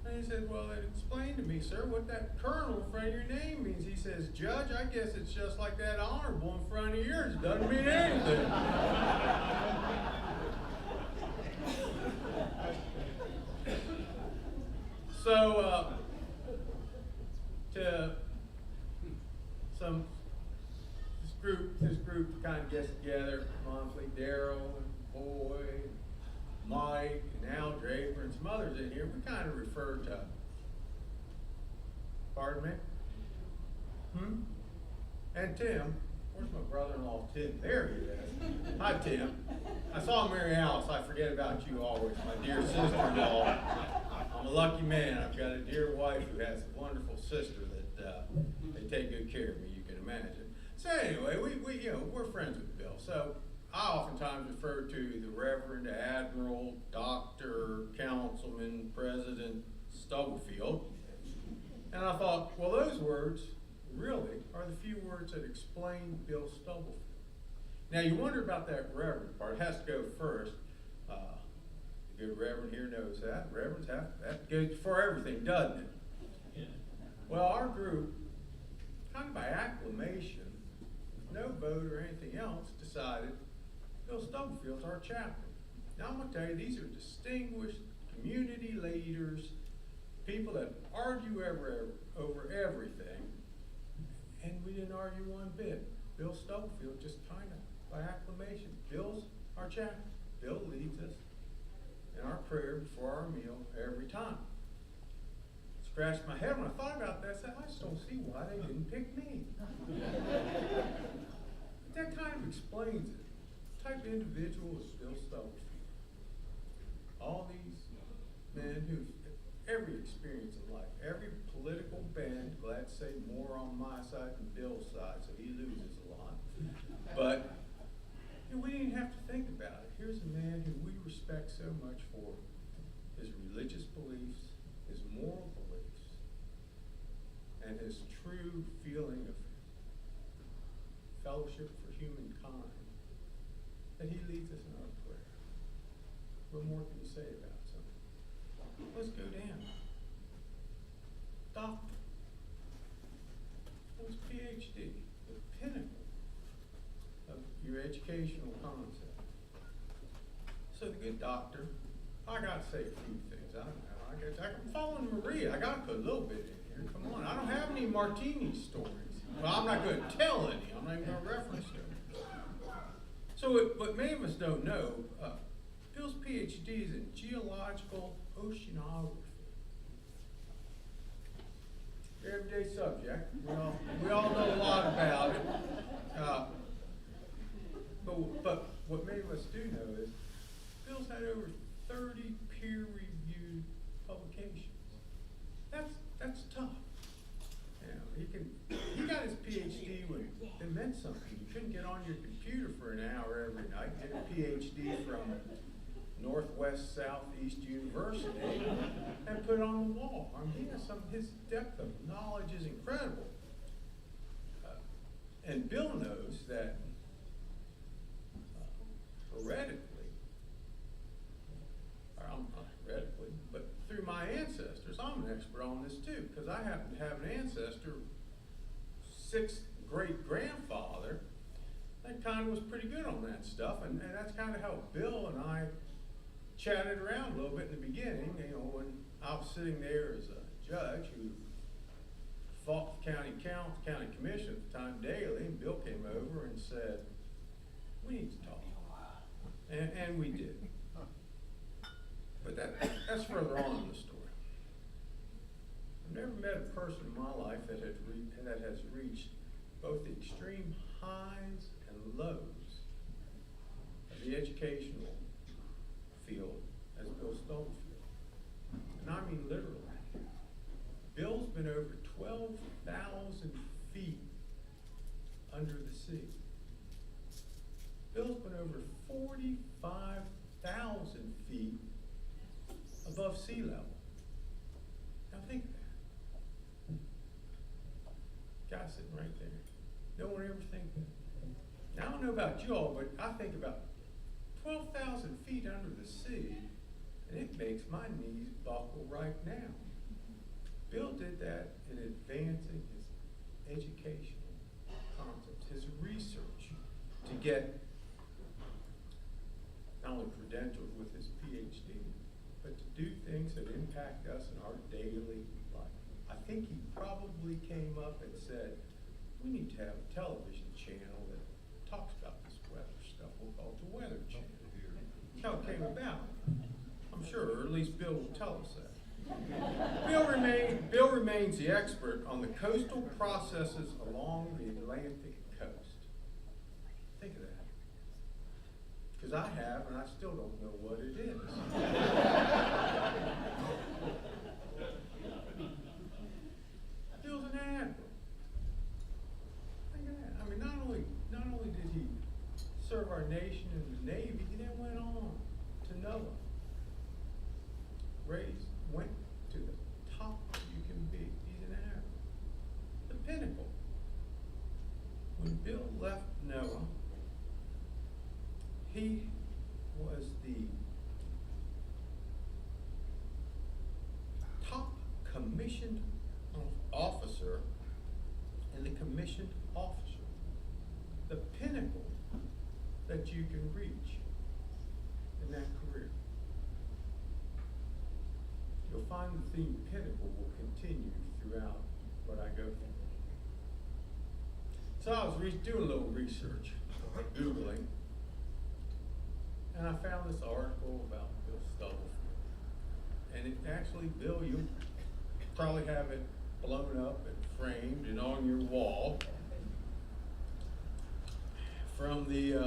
And he said, well, it explained to me, sir, what that colonel in front of your name means. He says, Judge, I guess it's just like that honorable in front of yours. It doesn't mean anything. So, this group kind of gets together monthly. Daryl and Boyd, Mike and Al Draper and some others in here. We kind of refer to. Pardon me? And Tim. Where's my brother-in-law, Tim? There he is. Hi, Tim. I saw Mary Alice. I forget about you always, my dear sister-in-law. I'm a lucky man. I've got a dear wife who has a wonderful sister that they take good care of me, you can imagine. So anyway, we're friends with Bill. So I oftentimes refer to the Reverend Admiral, Dr., Councilman, President Stubblefield. And I thought, well, those words really are the few words that explain Bill Stubblefield. Now you wonder about that Reverend part. It has to go first. The good Reverend here knows that. Reverends that goes before everything, doesn't it? Yeah. Well, our group, kind of by acclamation, no vote or anything else, decided Bill Stubblefield's our chaplain. Now I'm going to tell you, these are distinguished community leaders, people that argue over everything, and we didn't argue one bit. Bill Stubblefield just kind of by acclamation. Bill's our chaplain. Bill leads us in our prayer before our meal every time. Scratched my head when I thought about that. I said, I just don't see why they didn't pick me. That kind of explains it. The type of individual is Bill Stubblefield. All these men who've every experience in life, every political bend, glad to say more on my side than Bill's side, so he loses a lot. But we didn't have to think about it. Here's a man who we respect so much for his religious beliefs, his moral beliefs, and his true feeling of fellowship for humankind, that he leads us in our prayer. What more can you say about something? Let's go down. Doctor. What's PhD? The pinnacle of your educational concept. good doctor. I gotta say a few things. I'm following Maria. I gotta put a little bit in here. Come on. I don't have any martini stories. Well, I'm not going to tell any. I'm not even going to reference them. So what many of us don't know, Bill's PhD is in geological oceanography. Everyday subject. We all know a lot about it. But what many of us do know is Bill's had over 30 peer-reviewed publications. That's tough. You know, he got his PhD when it meant something. You couldn't get on your computer for an hour every night, get a PhD from Northwest Southeast University, and put it on the wall. I mean, his depth of knowledge is incredible. And Bill knows that hereditally, or I'm not hereditally, but through my ancestors, I'm an expert on this too, because I happen to have an ancestor, sixth great-grandfather, that kind of was pretty good on that stuff, and that's kind of how Bill and I chatted around a little bit in the beginning, you know, when I was sitting there as a judge who fought the county commission at the time daily, and Bill came over and said, we need to talk. And we did. But that's further on in the story. I've never met a person in my life that has reached both the extreme highs and lows of the educational field as Bill Stubblefield. And I mean literally. Bill's been over 12,000 feet under the sea. Bill's been over 45,000 feet above sea level. Now think of that. Guy sitting right there. No one ever think that. Now I don't know about you all, but I think about 12,000 feet under the sea, and it makes my knees buckle right now. Bill did that in advancing his educational concepts, his research, to get not only credentials with his PhD, but to do things that impact us in our daily life. I think he probably came up and said, we need to have a television channel that talks about this weather stuff. We'll call it the Weather Channel. That's how it came about. I'm sure, or at least Bill will tell us that. Bill remains the expert on the coastal processes along the Atlantic coast. Think of that. Because I have, and I still don't know what it is. Bill's an admiral. Think of that. I mean, not only did he serve our nation in the Navy, he then went on to NOAA. Went to the top you can be. He's an admiral. The pinnacle. When Bill left NOAA, he was the top commissioned officer and the commissioned officer. The pinnacle that you can reach in that career. You'll find the theme pinnacle will continue throughout what I go through. So I was doing a little research, Googling, and I found this article about Bill Stubblefield. And it actually, Bill, you'll probably have it blown up and framed and on your wall from the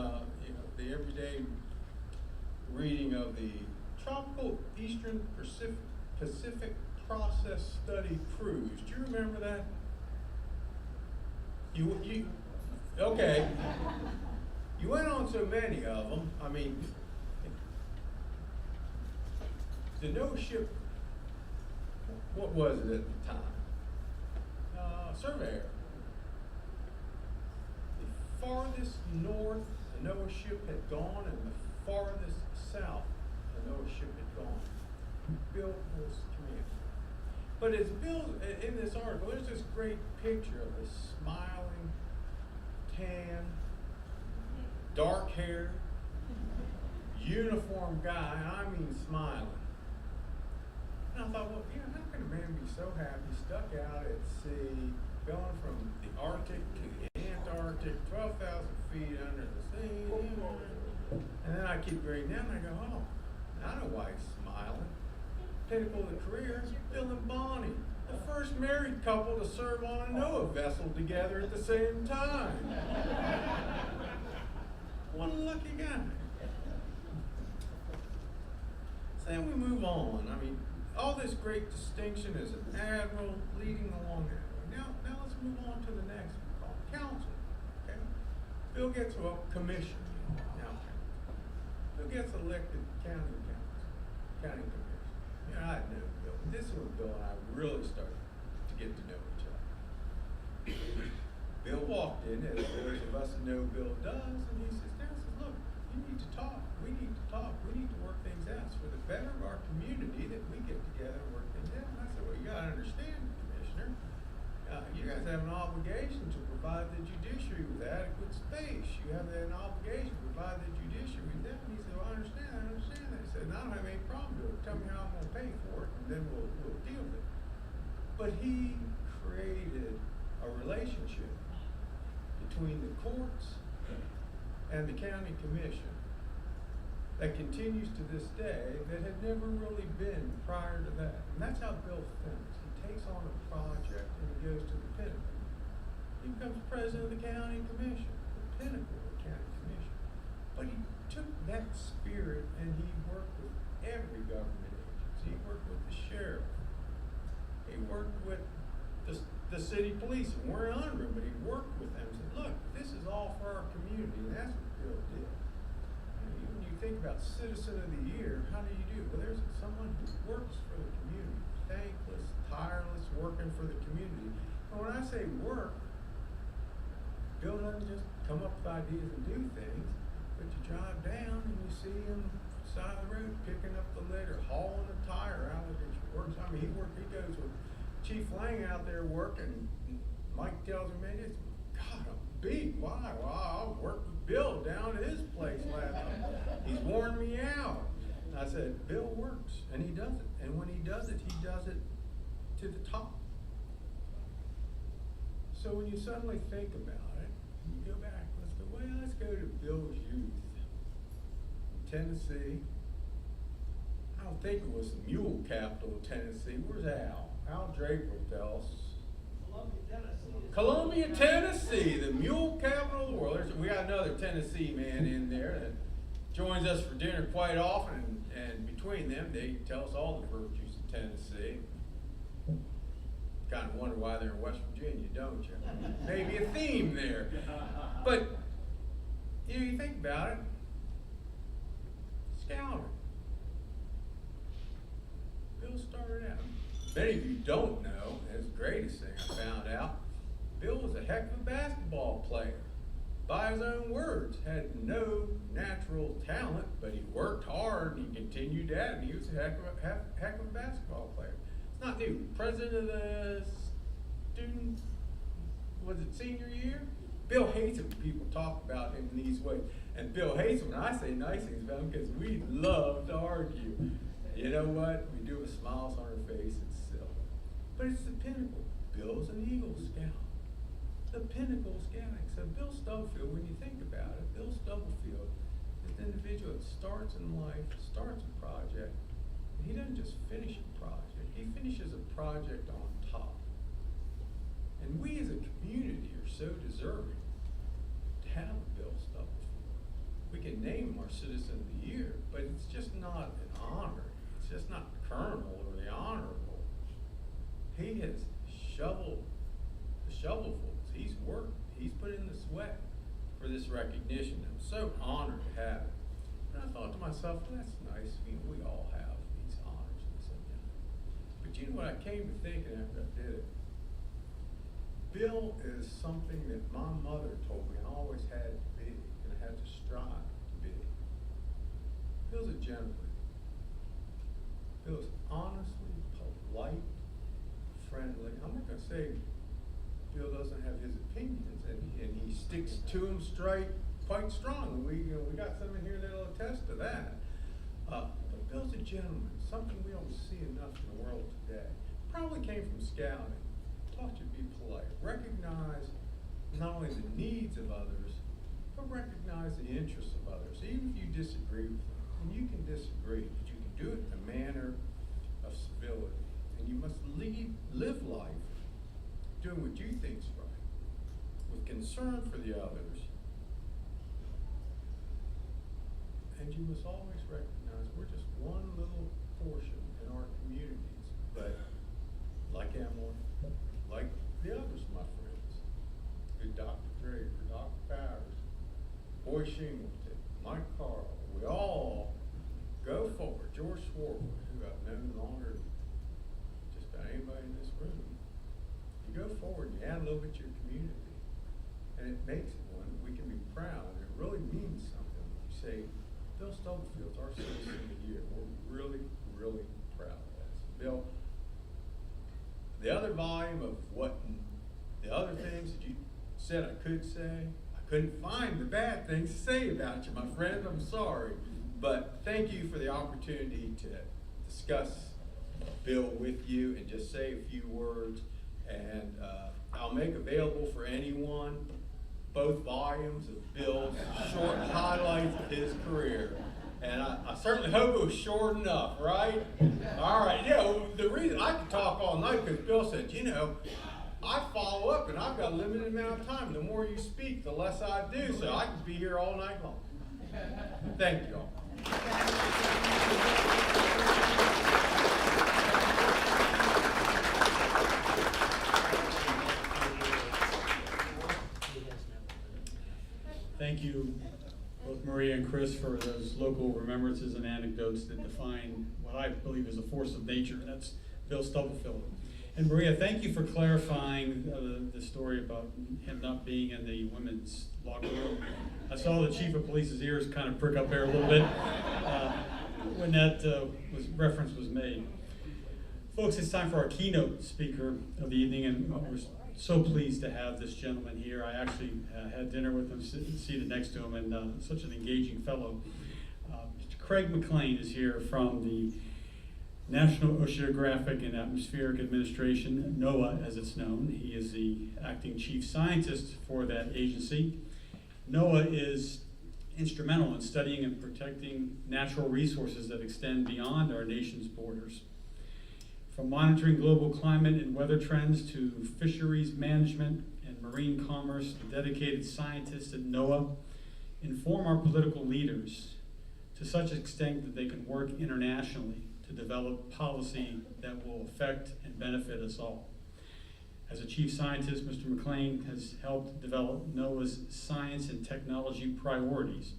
the everyday reading of the Tropical Eastern Pacific Process Study Cruise. Do you remember that? You okay. You went on so many of them. I mean, the NOAA ship, what was it at the time? Surveyor. The farthest north a NOAA ship had gone and the farthest south a NOAA ship had gone. Bill was commander. But as Bill, in this article, there's this great picture of this smiling, tan, dark hair, uniform guy, and I mean smiling. And I thought, well, how can a man be so happy, stuck out at sea, going from the Arctic to the Antarctic, 12,000 feet under the sea? And then I keep reading down, and I go, oh, I know why he's smiling. Pinnacle of the career is Bill and Bonnie, the first married couple to serve on a NOAA vessel together at the same time. What a lucky guy. So then we move on. I mean, all this great distinction as an admiral leading along that way. Now let's move on to the next one called council. Okay? Bill gets a commission. Now, Bill gets elected county commission. I know Bill. This is when Bill and I really started to get to know each other. Bill walked in, as those of us know Bill does, and he sits down and says, look, you need to talk. We need to talk. We need to work things out. It's for the better of our community that we get together and work things out. And I said, well, you got to understand, Commissioner, you guys have an obligation to provide the judiciary with adequate space. You have an obligation to provide the judiciary with that. And he said, well, I understand that. He said, I don't have any problem with it. Tell me how I'm going to pay for it, and then we'll deal with it. But he created a relationship between the courts and the county commission that continues to this day that had never really been prior to that. And that's how Bill thinks. He takes on a project and he goes to the pinnacle. He becomes president of the county commission, the pinnacle of the county commission. But he took that spirit and he worked with every government agency. He worked with the sheriff. He worked with the city police, and we're under him, but he worked with them and said, look, this is all for our community, and that's what Bill did. When you think about Citizen of the Year, how do you do? Well, there's someone who works for the community, thankless, tireless, working for the community. And when I say work, Bill doesn't just come up with ideas and do things, but you drive down and you see him side of the road picking up the litter, hauling a tire out of his works. I mean, he goes with Chief Lang out there working. Mike tells him, man, it's, God, I'm beat. Why? Well, I worked with Bill down at his place last night. He's worn me out. And I said, Bill works, and he does it. And when he does it to the top. So when you suddenly think about it, you go back, let's go to Bill's youth in Tennessee. I don't think it was the mule capital of Tennessee. Where's Al? Al Draper will tell us. Columbia, Tennessee, the mule capital of the world. We got another Tennessee man in there that joins us for dinner quite often, and between them, they tell us all the virtues of Tennessee. Kind of wonder why they're in West Virginia, don't you? Maybe a theme there. But, you think about it, scouting. Bill started out. Many of you don't know, that's the greatest thing I found out, Bill was a heck of a basketball player. By his own words, had no natural talent, but he worked hard and he continued that, and he was a heck of a basketball player. It's not new. President of the student, was it senior year? Bill hates it when people talk about him in these ways. And Bill hates it when I say nice things about him because we love to argue. You know what? We do it with smiles on our face. It's silly. But it's the pinnacle. Bill's an Eagle Scout. The pinnacle of scouting. So Bill Stubblefield, when you think about it, Bill Stubblefield is an individual that starts in life, starts a project. He doesn't just finish a project. He finishes a project on top. And we as a community are so deserving to have a Bill Stubblefield. We can name him our Citizen of the Year, but it's just not an honor. It's just not the colonel or the honorable. He has shoveled the shovelfuls. He's worked. He's put in the sweat for this recognition. I'm so honored to have it. And I thought to myself, well, that's nice. You know, we all have these honors and this and that. But you know what I came to thinking after I did it? Bill is something that my mother told me I always had to be, and I had to strive to be. Bill's a gentleman. Bill's honestly polite, friendly. I'm not going to say Bill doesn't have his opinions, and he sticks to them straight. quite strong. We got some in here that'll attest to that. But Bill's a gentleman, something we don't see enough in the world today. Probably came from scouting. Taught you to be polite. Recognize not only the needs of others, but recognize the interests of others. Even if you disagree with them, and you can disagree, but you can do it in a manner of civility. And you must live life doing what you think's right, with concern for the others. And you must always recognize we're just one little portion in our communities. But like Emily, like the others, my friends, good Dr. Draper, Dr. Powers, Boy Shingleton, Mike Carl, we all go forward. George Schwarber, who I've known longer than just about anybody in this room. You go forward and you add a little bit to your community, and it makes it one that we can be proud. And it really means something. You say, Bill Stubblefield's our citizen of the year. We're really, really proud of that. So Bill, the other volume of the other things that you said I could say, I couldn't find the bad things to say about you, my friend. I'm sorry. But thank you for the opportunity to discuss Bill with you and just say a few words. And I'll make available for anyone both volumes of Bill's short highlights of his career. And I certainly hope it was short enough, right? All right, the reason I could talk all night because Bill said, I follow up and I've got a limited amount of time. The more you speak, the less I do, so I could be here all night long. Thank you all. Thank you, both Maria and Chris, for those local remembrances and anecdotes that define what I believe is a force of nature, and that's Bill Stubblefield. And Maria, thank you for clarifying the story about him not being in the women's locker room. I saw the chief of police's ears kind of prick up there a little bit when that reference was made. Folks, it's time for our keynote speaker of the evening, and we're so pleased to have this gentleman here. I actually had dinner with him, seated next to him, and such an engaging fellow. Mr. Craig McLean is here from the National Oceanographic and Atmospheric Administration, NOAA as it's known. He is the acting chief scientist for that agency. NOAA is instrumental in studying and protecting natural resources that extend beyond our nation's borders. From monitoring global climate and weather trends to fisheries management and marine commerce, the dedicated scientists at NOAA inform our political leaders to such extent that they can work internationally to develop policy that will affect and benefit us all. As a chief scientist, Mr. McLean has helped develop NOAA's science and technology priorities,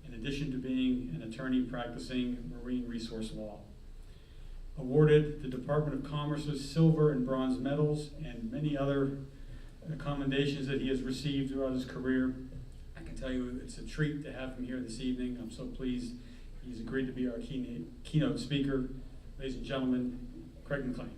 in addition to being an attorney practicing marine resource law. Awarded the Department of Commerce's silver and bronze medals and many other commendations that he has received throughout his career, I can tell you it's a treat to have him here this evening. I'm so pleased he's agreed to be our keynote speaker. Ladies and gentlemen, Craig McLean.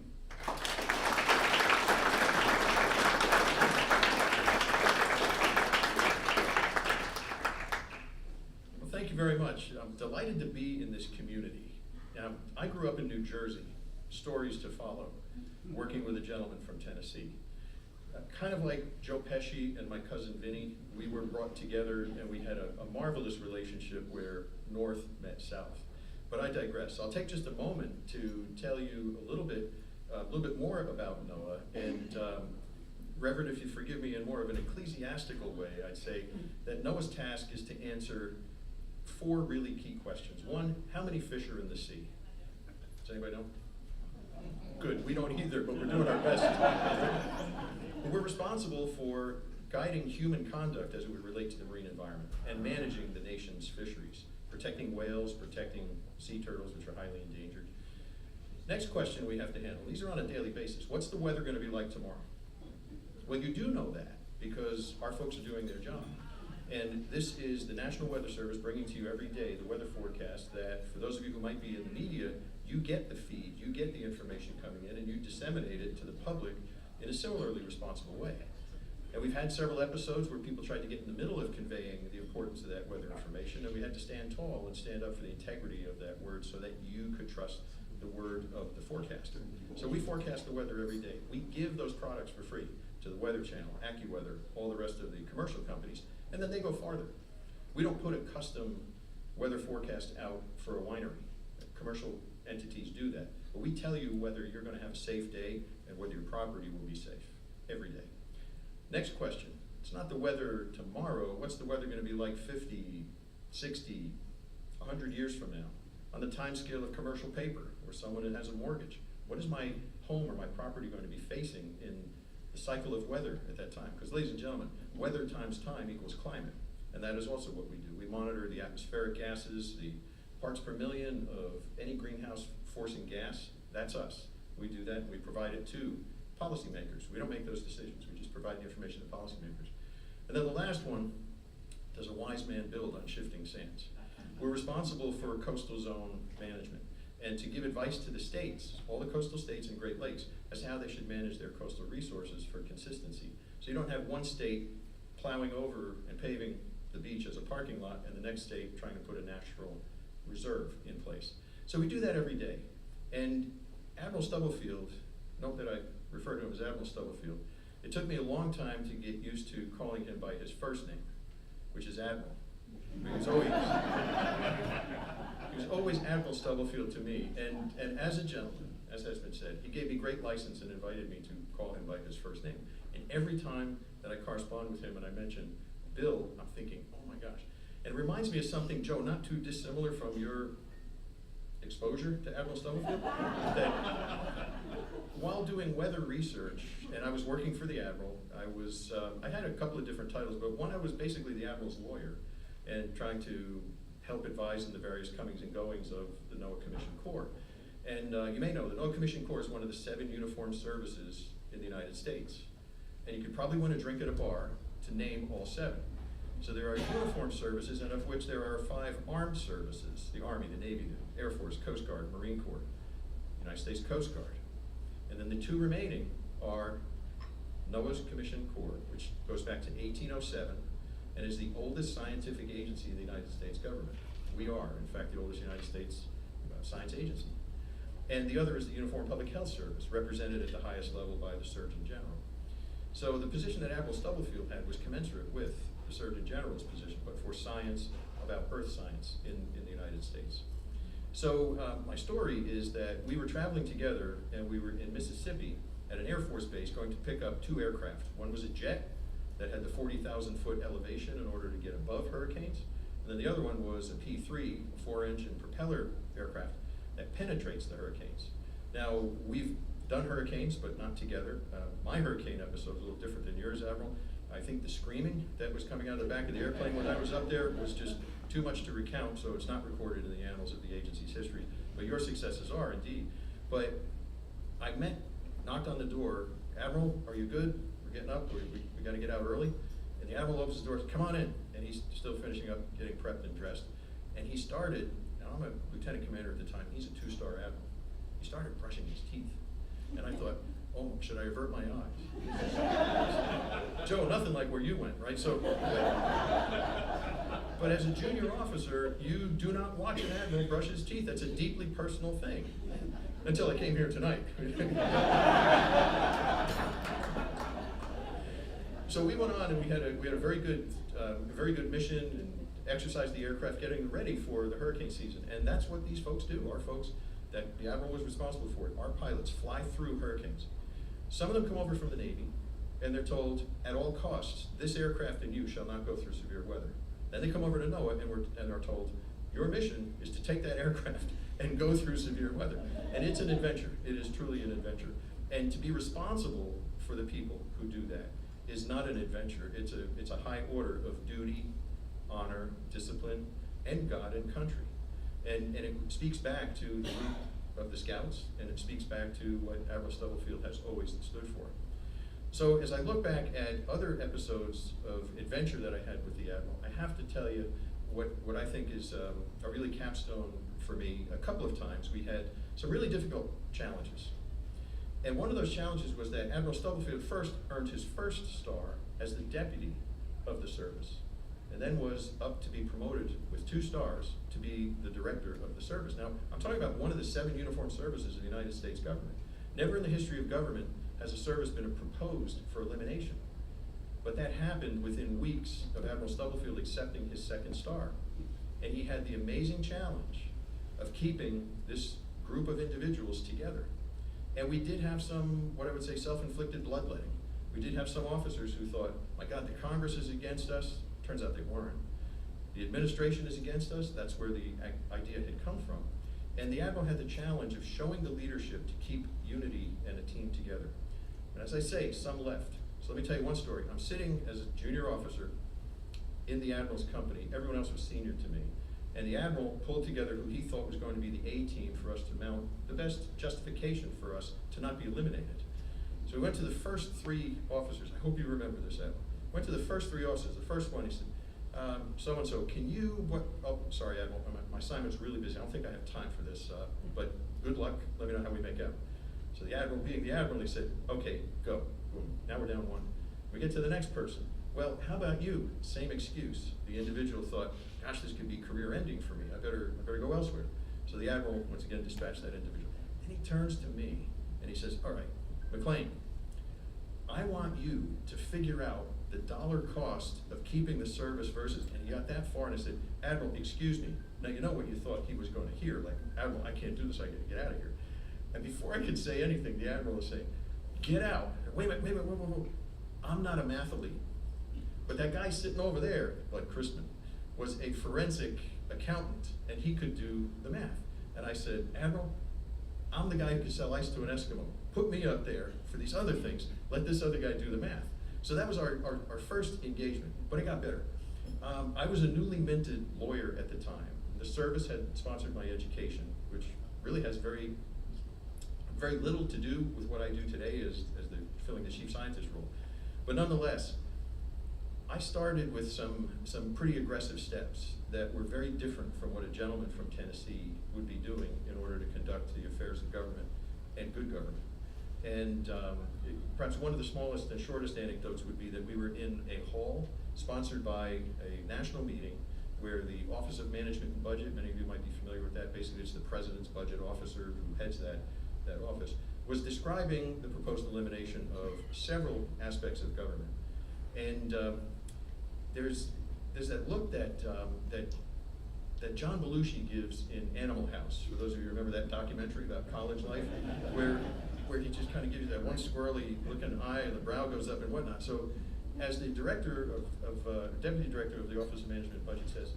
Well, thank you very much. I'm delighted to be in this community. Now, I grew up in New Jersey, stories to follow, working with a gentleman from Tennessee. Kind of like Joe Pesci and my cousin Vinny, we were brought together and we had a marvelous relationship where North met South. But I digress. I'll take just a moment to tell you a little bit more about NOAA. And Reverend, if you forgive me, in more of an ecclesiastical way, I'd say that NOAA's task is to answer 4 really key questions. 1, how many fish are in the sea? Does anybody know? Good, we don't either, but we're doing our best. We're responsible for guiding human conduct as it would relate to the marine environment and managing the nation's fisheries, protecting whales, protecting sea turtles, which are highly endangered. Next question we have to handle. These are on a daily basis. What's the weather going to be like tomorrow? Well, you do know that because our folks are doing their job. And this is the National Weather Service bringing to you every day the weather forecast that, for those of you who might be in the media, you get the feed, you get the information coming in, and you disseminate it to the public in a similarly responsible way. And we've had several episodes where people tried to get in the middle of conveying the importance of that weather information, and we had to stand tall and stand up for the integrity of that word so that you could trust the word of the forecaster. So we forecast the weather every day. We give those products for free to the Weather Channel, AccuWeather, all the rest of the commercial companies, and then they go farther. We don't put a custom weather forecast out for a winery. Commercial entities do that. But we tell you whether you're going to have a safe day and whether your property will be safe every day. Next question. It's not the weather tomorrow. What's the weather going to be like 50, 60, 100 years from now? On the time scale of commercial paper or someone that has a mortgage. What is my home or my property going to be facing in the cycle of weather at that time? Because ladies and gentlemen, weather times time equals climate. And that is also what we do. We monitor the atmospheric gases, the parts per million of any greenhouse forcing gas. That's us. We do that and we provide it to policymakers. We don't make those decisions. We just provide the information to policymakers. And then the last one, does a wise man build on shifting sands? We're responsible for coastal zone management and to give advice to the states, all the coastal states and Great Lakes, as to how they should manage their coastal resources for consistency. So you don't have one state plowing over and paving the beach as a parking lot and the next state trying to put a natural reserve in place. So we do that every day. And Admiral Stubblefield, note that I refer to him as Admiral Stubblefield, it took me a long time to get used to calling him by his first name, which is Admiral. He was always Admiral Stubblefield to me, and as a gentleman, as has been said, he gave me great license and invited me to call him by his first name. And every time that I correspond with him and I mention Bill, I'm thinking, oh my gosh. And it reminds me of something, Joe, not too dissimilar from your exposure to Admiral Stubblefield, that while doing weather research, and I was working for the Admiral, I had a couple of different titles, but one, I was basically the Admiral's lawyer and trying to help advise in the various comings and goings of the NOAA Commission Corps. And you may know the NOAA Commission Corps is one of the 7 uniformed services in the United States. And you could probably win a drink at a bar to name all 7. So there are uniformed services, and of which there are 5 armed services: the Army, the Navy, the Air Force, Coast Guard, Marine Corps, United States Coast Guard. And then the 2 remaining are NOAA's Commission Corps, which goes back to 1807 and is the oldest scientific agency in the United States government. We are, in fact, the oldest United States science agency. And the other is the Uniformed Public Health Service, represented at the highest level by the Surgeon General. So the position that Admiral Stubblefield had was commensurate with the Surgeon General's position, but for science about Earth science in the United States. So my story is that we were traveling together and we were in Mississippi at an Air Force base going to pick up 2 aircraft. One was a jet that had the 40,000 foot elevation in order to get above hurricanes. And then the other one was a P-3, a 4-engine propeller aircraft that penetrates the hurricanes. Now, we've done hurricanes, but not together. My hurricane episode is a little different than yours, Admiral. I think the screaming that was coming out of the back of the airplane when I was up there was just too much to recount, so it's not recorded in the annals of the agency's history. But your successes are, indeed. But I knocked on the door, Admiral, are you good? We're getting up, we got to get out early. And the Admiral opens the door, come on in. And he's still finishing up, getting prepped and dressed. And he started, and I'm a lieutenant commander at the time, he's a 2-star Admiral. He started brushing his teeth. And I thought, oh, should I avert my eyes? Joe, nothing like where you went, right? So, but as a junior officer, you do not watch an Admiral brush his teeth. That's a deeply personal thing. Until I came here tonight. So we went on and we had a very good mission and exercised the aircraft getting ready for the hurricane season. And that's what these folks do, our folks that the Admiral was responsible for. Our pilots fly through hurricanes. Some of them come over from the Navy and they're told, at all costs, this aircraft and you shall not go through severe weather. Then they come over to NOAA and are told, your mission is to take that aircraft and go through severe weather. And it's an adventure. It is truly an adventure. And to be responsible for the people who do that is not an adventure. It's a high order of duty, honor, discipline, and God and country. And it speaks back to the root of the Scouts, and it speaks back to what Admiral Stubblefield has always stood for. So as I look back at other episodes of adventure that I had with the Admiral, I have to tell you what I think is a really capstone for me. A couple of times we had some really difficult challenges. And one of those challenges was that Admiral Stubblefield first earned his first star as the deputy of the service, and then was up to be promoted with 2 stars to be the director of the service. Now, I'm talking about one of the 7 uniformed services in the United States government. Never in the history of government has a service been proposed for elimination. But that happened within weeks of Admiral Stubblefield accepting his 2nd star. And he had the amazing challenge of keeping this group of individuals together. And we did have some, what I would say, self-inflicted bloodletting. We did have some officers who thought, my God, the Congress is against us. Turns out they weren't. The administration is against us. That's where the idea had come from. And the Admiral had the challenge of showing the leadership to keep unity and a team together. And as I say, some left. So let me tell you one story. I'm sitting as a junior officer in the Admiral's company. Everyone else was senior to me. And the Admiral pulled together who he thought was going to be the A team for us to mount the best justification for us to not be eliminated. So we went to the first 3 officers. I hope you remember this, Admiral. Went to the first 3 officers. The first one, he said, so-and-so, can you, oh, sorry, Admiral, my assignment's really busy. I don't think I have time for this, but good luck. Let me know how we make out. So the Admiral, being the Admiral, he said, okay, go. Boom. Now we're down 1. We get to the next person. Well, how about you? Same excuse. The individual thought, gosh, this could be career ending for me. I better go elsewhere. So the Admiral, once again, dispatched that individual. And he turns to me and he says, all right, McLean, I want you to figure out the dollar cost of keeping the service versus, and he got that far and I said, Admiral, excuse me. Now you know what you thought he was going to hear, like, Admiral, I can't do this, I gotta get out of here. And before I could say anything, the Admiral was saying, get out. Wait a minute, whoa. I'm not a mathlete. But that guy sitting over there, like Christman, was a forensic accountant, and he could do the math. And I said, Admiral, I'm the guy who can sell ice to an Eskimo. Put me up there for these other things. Let this other guy do the math. So that was our first engagement, but it got better. I was a newly minted lawyer at the time. The service had sponsored my education, which really has very little to do with what I do today as filling the chief scientist role. But nonetheless, I started with some pretty aggressive steps that were very different from what a gentleman from Tennessee would be doing in order to conduct the affairs of government and good government. And perhaps one of the smallest and shortest anecdotes would be that we were in a hall sponsored by a national meeting where the Office of Management and Budget, many of you might be familiar with that, basically it's the president's budget officer who heads that office, was describing the proposed elimination of several aspects of government. And there's that look that John Belushi gives in Animal House, for those of you who remember that documentary about college life, where he just kind of gives you that one squirrely looking eye and the brow goes up and whatnot. So as the director deputy director of the Office of Management and Budget says,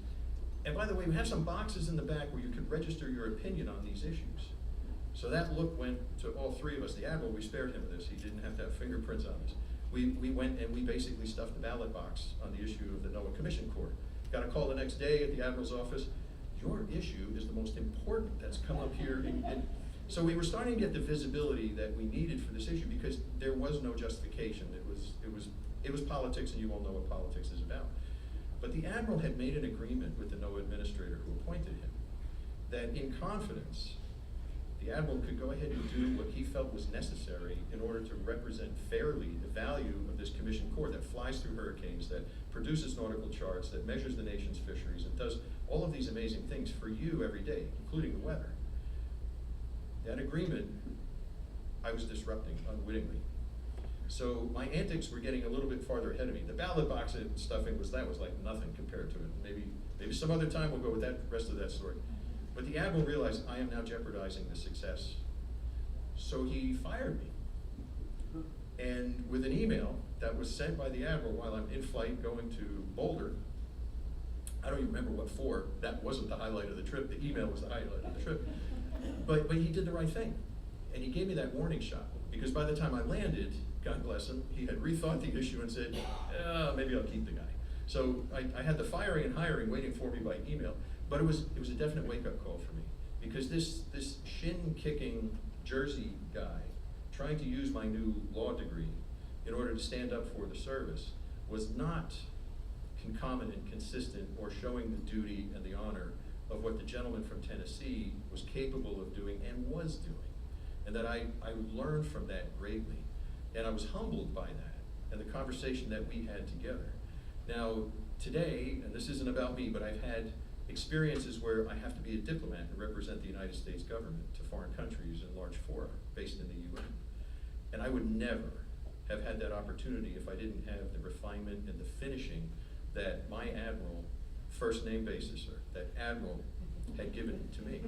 and by the way, we have some boxes in the back where you could register your opinion on these issues. So that look went to all 3 of us. The Admiral, we spared him of this. He didn't have to have fingerprints on this. We went and we basically stuffed the ballot box on the issue of the NOAA Commission Court. Got a call the next day at the Admiral's office. Your issue is the most important that's come up here. So we were starting to get the visibility that we needed for this issue because there was no justification. It was politics, and you all know what politics is about. But the Admiral had made an agreement with the NOAA administrator who appointed him that in confidence, the Admiral could go ahead and do what he felt was necessary in order to represent fairly the value of this commission corps that flies through hurricanes, that produces nautical charts, that measures the nation's fisheries, and does all of these amazing things for you every day, including the weather. That agreement, I was disrupting unwittingly. So my antics were getting a little bit farther ahead of me. The ballot box and stuffing was like nothing compared to it. Maybe some other time we'll go with that rest of that story. But the Admiral realized I am now jeopardizing the success. So he fired me. And with an email that was sent by the Admiral while I'm in flight going to Boulder, I don't even remember what for, that wasn't the highlight of the trip, the email was the highlight of the trip. But he did the right thing. And he gave me that warning shot. Because by the time I landed, God bless him, he had rethought the issue and said, maybe I'll keep the guy. So I had the firing and hiring waiting for me by email. But it was a definite wake-up call for me, because this shin-kicking Jersey guy trying to use my new law degree in order to stand up for the service was not concomitant, consistent, or showing the duty and the honor of what the gentleman from Tennessee was capable of doing and was doing. and that I learned from that greatly. And I was humbled by that and the conversation that we had together. Now, today, and this isn't about me, but I've had experiences where I have to be a diplomat and represent the United States government to foreign countries in large fora based in the UN. And I would never have had that opportunity if I didn't have the refinement and the finishing that my admiral, first name basis, or that admiral had given to me.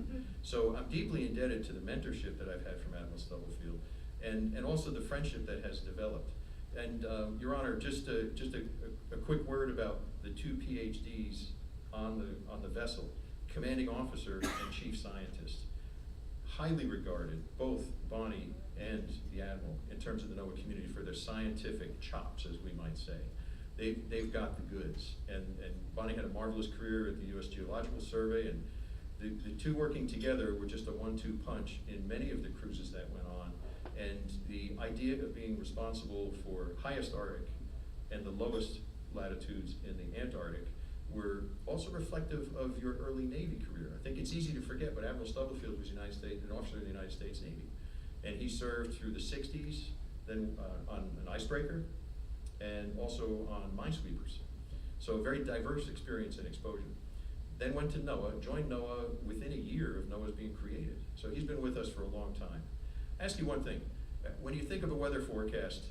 So I'm deeply indebted to the mentorship that I've had from Admiral Stubblefield, and also the friendship that has developed. And Your Honor, just a quick word about the two PhDs on the vessel, commanding officer and chief scientist. Highly regarded, both Bonnie and the Admiral, in terms of the NOAA community for their scientific chops, as we might say. They've got the goods. And Bonnie had a marvelous career at the U.S. Geological Survey, and the two working together were just a 1-2 punch in many of the cruises that went on. And the idea of being responsible for highest Arctic and the lowest latitudes in the Antarctic were also reflective of your early Navy career. I think it's easy to forget, but Admiral Stubblefield was an officer in the United States Navy. And he served through the 60s, then on an icebreaker, and also on minesweepers. So a very diverse experience and exposure. Then went to NOAA, joined NOAA within a year of NOAA's being created. So he's been with us for a long time. Ask you one thing, when you think of a weather forecast,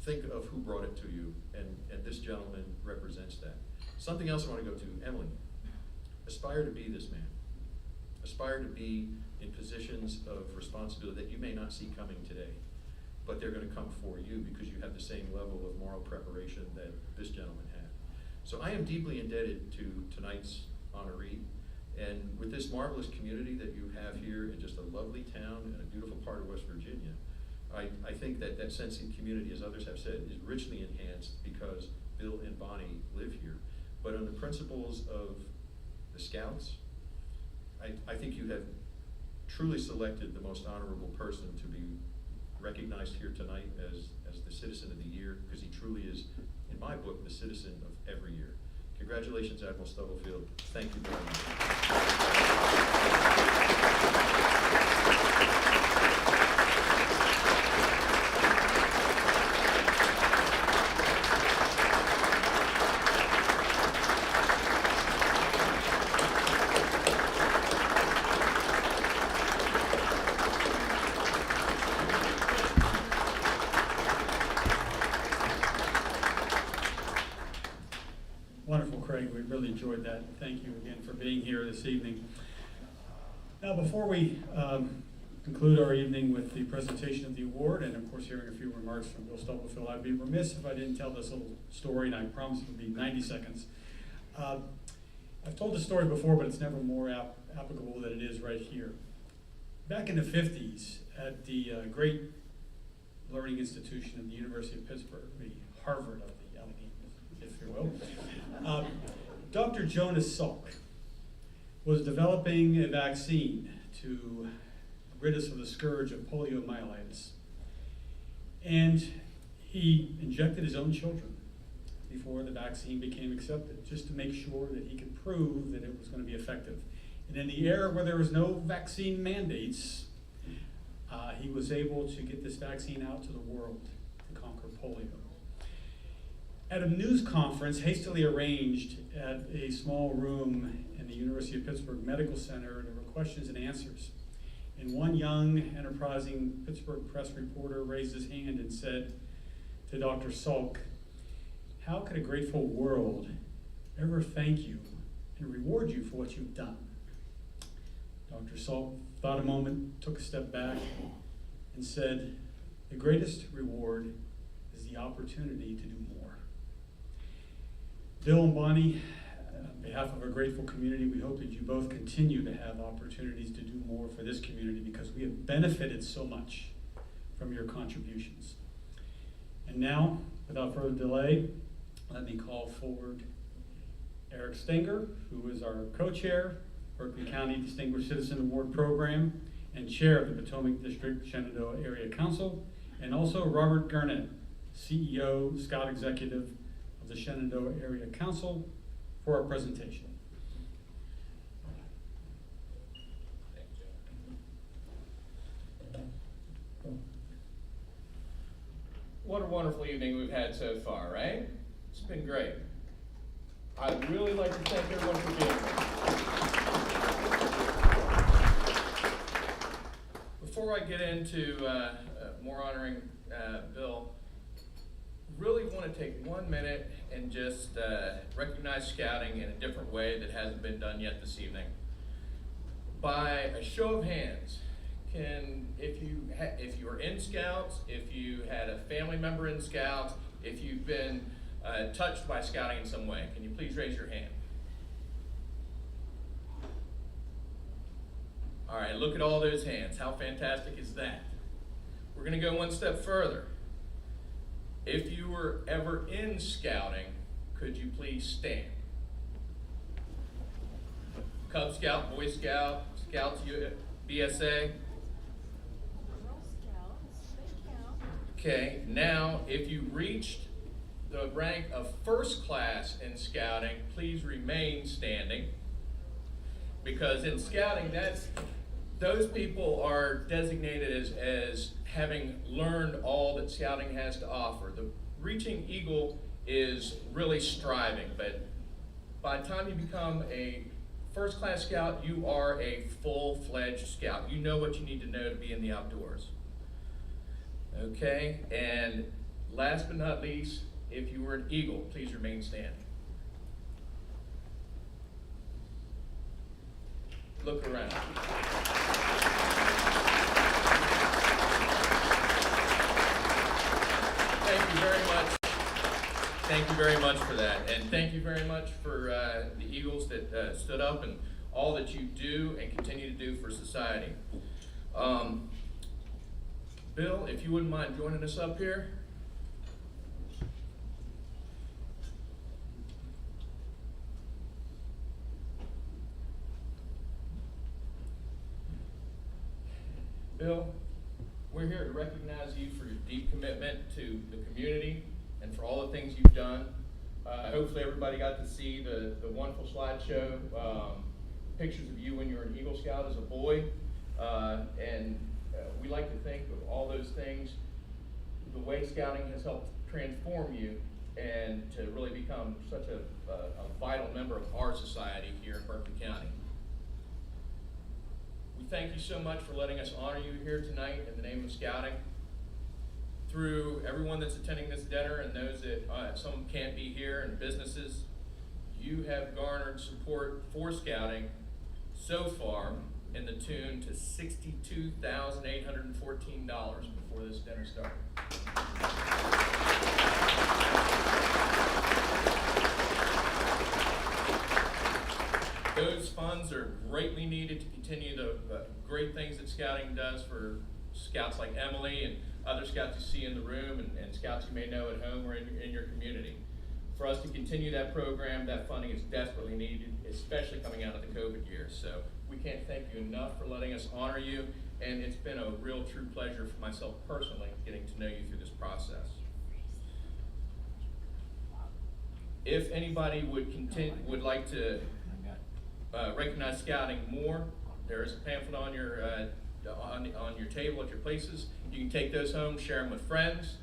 think of who brought it to you, and this gentleman represents that. Something else I want to go to, Emily, aspire to be this man. Aspire to be in positions of responsibility that you may not see coming today, but they're going to come for you because you have the same level of moral preparation that this gentleman had. So I am deeply indebted to tonight's honoree, and with this marvelous community that you have here in just a lovely town and a beautiful part of West Virginia, I think that that sense of community, as others have said, is richly enhanced because Bill and Bonnie live here. But on the principles of the Scouts, I think you have truly selected the most honorable person to be recognized here tonight as the Citizen of the Year, because he truly is, in my book, the citizen of every year. Congratulations, Admiral Stubblefield. Thank you very Wonderful, Craig. We really enjoyed that. Thank you again for being here this evening. Now, before we conclude our evening with the presentation of the award, and of course hearing a few remarks from Bill Stubblefield, I'd be remiss if I didn't tell this little story, and I promise it will be 90 seconds. I've told this story before, but it's never more applicable than it is right here. Back in the 50s, at the great learning institution of the University of Pittsburgh, the Harvard of the Allegheny, if you will, Dr. Jonas Salk was developing a vaccine to rid us of the scourge of poliomyelitis. And he injected his own children before the vaccine became accepted, just to make sure that he could prove that it was going to be effective. And in the era where there was no vaccine mandates, he was able to get this vaccine out to the world to conquer polio. At a news conference hastily arranged at a small room in the University of Pittsburgh Medical Center, there were questions and answers. And one young, enterprising Pittsburgh Press reporter raised his hand and said to Dr. Salk, "How could a grateful world ever thank you and reward you for what you've done?" Dr. Salk thought a moment, took a step back, and said, "The greatest reward is the opportunity to do more." Bill and Bonnie, on behalf of our grateful community, we hope that you both continue to have opportunities to do more for this community, because we have benefited so much from your contributions. And now, without further delay, let me call forward Eric Stenger, who is our co-chair, Berkeley County Distinguished Citizen Award Program, and chair of the Potomac District Shenandoah Area Council, and also Robert Garnett, CEO, Scout Executive of the Shenandoah Area Council, for our presentation. what a wonderful evening we've had so far, right? It's been great. I'd really like to thank everyone for being here. Before I get into more honoring Bill, really want to take 1 minute and just recognize scouting in a different way that hasn't been done yet this evening. By a show of hands, if you are in Scouts, if you had a family member in Scouts, if you've been touched by scouting in some way, can you please raise your hand? All right, look at all those hands. How fantastic is that? We're going to go one step further. If you were ever in scouting, could you please stand? Cub Scout, Boy Scout, Scouts, BSA. Okay, now if you reached the rank of first class in scouting, please remain standing. Because in scouting, those people are designated as having learned all that scouting has to offer. The reaching eagle is really striving, but by the time you become a first class scout, you are a full-fledged scout. You know what you need to know to be in the outdoors. Okay, and last but not least, if you were an eagle, please remain standing. Look around. Thank you very much. Thank you very much for that. And thank you very much for the Eagles that stood up and all that you do and continue to do for society. Bill, if you wouldn't mind joining us up here. Bill, we're here to recognize you for your deep commitment to the community and for all the things you've done. Hopefully everybody got to see the wonderful slideshow, pictures of you when you were an Eagle Scout as a boy. We like to think of all those things, the way scouting has helped transform you and to really become such a vital member of our society here in Berkeley County. We thank you so much for letting us honor you here tonight in the name of scouting. Through everyone that's attending this dinner and those that some can't be here and businesses, you have garnered support for scouting so far in the tune to $62,814 before this dinner started. Those funds are greatly needed to continue the great things that scouting does for scouts like Emily and other scouts you see in the room and scouts you may know at home or in your community. For us to continue that program, that funding is desperately needed, especially coming out of the COVID years. So we can't thank you enough for letting us honor you, and it's been a real true pleasure for myself personally getting to know you through this process. If anybody would like to recognize scouting more, there is a pamphlet on your table at your places. You can take those home, share them with friends,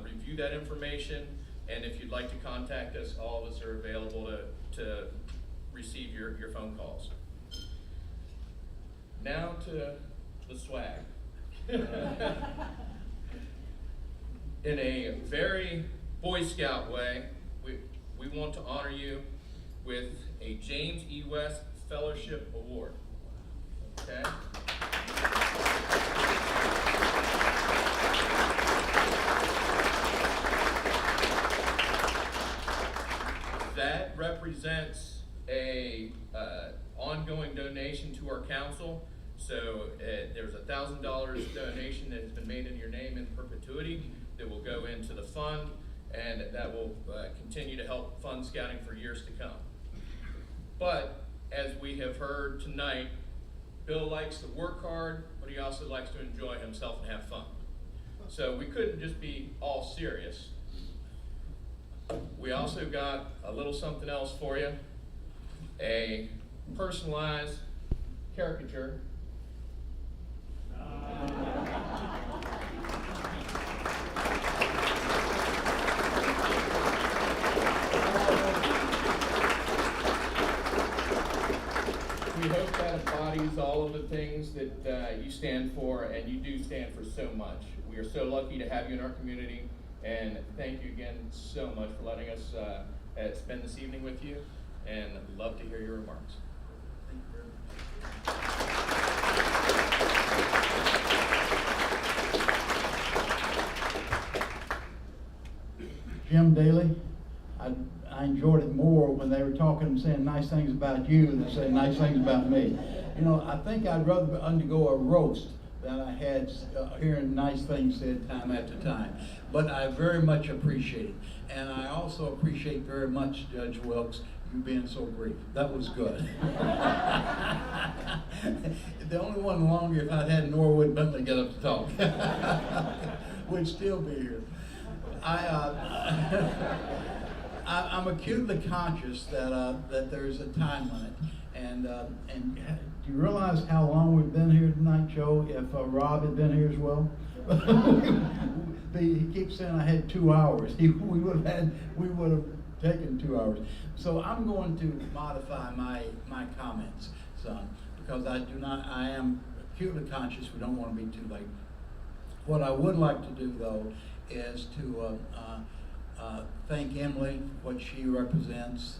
review that information, and if you'd like to contact us, all of us are available to receive your phone calls. Now to the swag. In a very Boy Scout way, we want to honor you with a James E. West Fellowship Award. Okay? That represents a ongoing donation to our council. So there's a $1,000 donation that has been made in your name in perpetuity that will go into the fund, and that will continue to help fund scouting for years to come. But as we have heard tonight, Bill likes to work hard, but he also likes to enjoy himself and have fun. So we couldn't just be all serious. We also got a little something else for you, a personalized caricature. things that you stand for, and you do stand for so much. We are so lucky to have you in our community, and thank you again so much for letting us spend this evening with you, and love to hear your remarks. Thank you very much. Jim Daly, I enjoyed it more when they were talking and saying nice things about you than saying nice things about me. You know, I think I'd rather undergo a roast than I had hearing nice things said time after time. But I very much appreciate it. And I also appreciate very much, Judge Wilkes, you being so brief. That was good. The only one longer if I'd had Norwood Bentley get up to talk. We'd still be here. I'm acutely conscious that there's a time limit, and do you realize how long we've been here tonight, Joe? If Rob had been here as well, he keeps saying I had 2 hours. We would have taken 2 hours. So I'm going to modify my comments, son, because I am acutely conscious we don't want to be too late. What I would like to do though is to thank Emily for what she represents.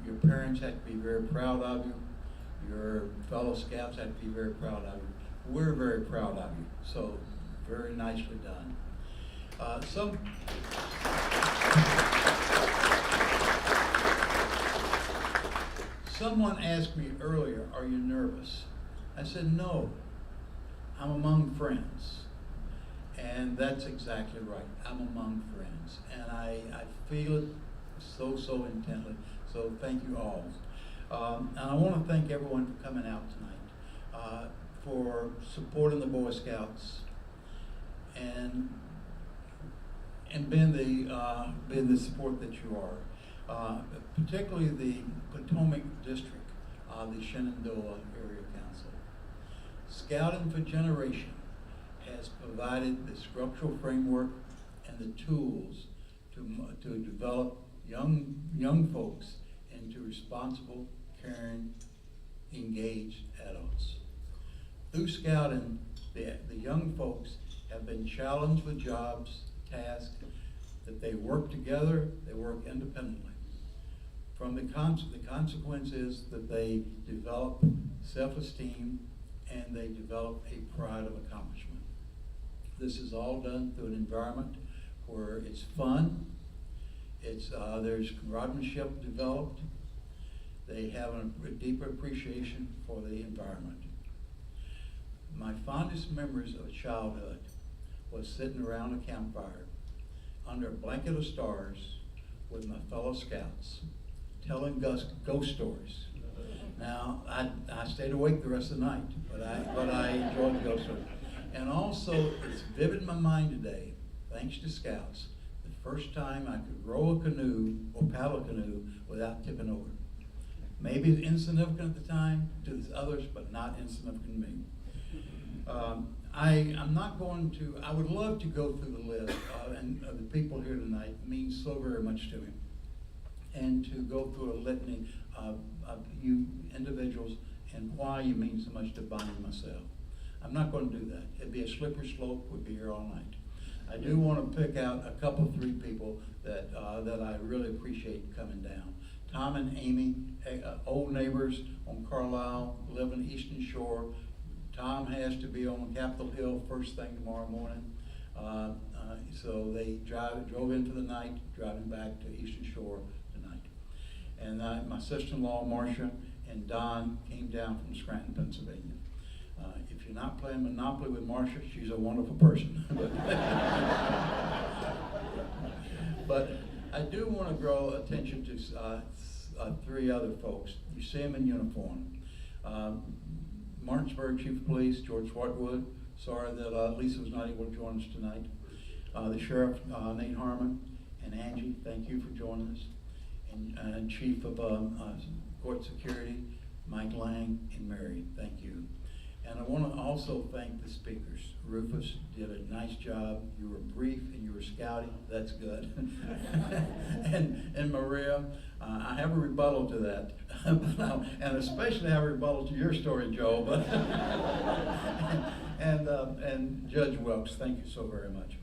Your parents have to be very proud of you. Your fellow scouts have to be very proud of you. We're very proud of you. So very nicely done. Someone asked me earlier, are you nervous? I said, no, I'm among friends. And that's exactly right. I'm among friends. And I feel it so intently. So thank you all. And I want to thank everyone for coming out tonight, for supporting the Boy Scouts, and being the support that you are. Particularly the Potomac District, the Shenandoah Area Council. Scouting for Generation has provided the structural framework and the tools to develop young folks into responsible, caring, engaged adults. Through scouting, the young folks have been challenged with jobs, tasks, that they work together, they work independently. From the consequence is that they develop self-esteem and they develop a pride of accomplishment. This is all done through an environment where it's fun, there's comradeship developed, they have a deeper appreciation for the environment. My fondest memories of childhood was sitting around a campfire under a blanket of stars with my fellow scouts, telling ghost stories. Now, I stayed awake the rest of the night, but I enjoyed the ghost stories. And also, it's vivid in my mind today, thanks to Scouts, the first time I could row a canoe or paddle a canoe without tipping over. Maybe it's insignificant at the time to others, but not insignificant to me. I'm not going to, I would love to go through the list, and the people here tonight means so very much to me. And to go through a litany of you individuals and why you mean so much to Bonnie and myself. I'm not going to do that. It'd be a slippery slope. We'd be here all night. I do want to pick out a couple, 3 people that I really appreciate coming down. Tom and Amy, old neighbors on Carlisle, live in Eastern Shore. Tom has to be on Capitol Hill first thing tomorrow morning. So they drove in for the night, driving back to Eastern Shore tonight. And my sister-in-law, Marcia, and Don came down from Scranton, Pennsylvania. If you're not playing Monopoly with Marcia, she's a wonderful person. But I do want to draw attention to 3 other folks. You see them in uniform. Martinsburg Chief of Police, George Whitewood. Sorry that Lisa was not able to join us tonight. The Sheriff, Nate Harmon, and Angie, thank you for joining us. And Chief of Court Security, Mike Lang, and Mary, thank you. And I want to also thank the speakers. Rufus did a nice job. You were brief and you were scouting. That's good. and Maria, I have a rebuttal to that, and especially have a rebuttal to your story, Joe. But and Judge Welks, thank you so very much.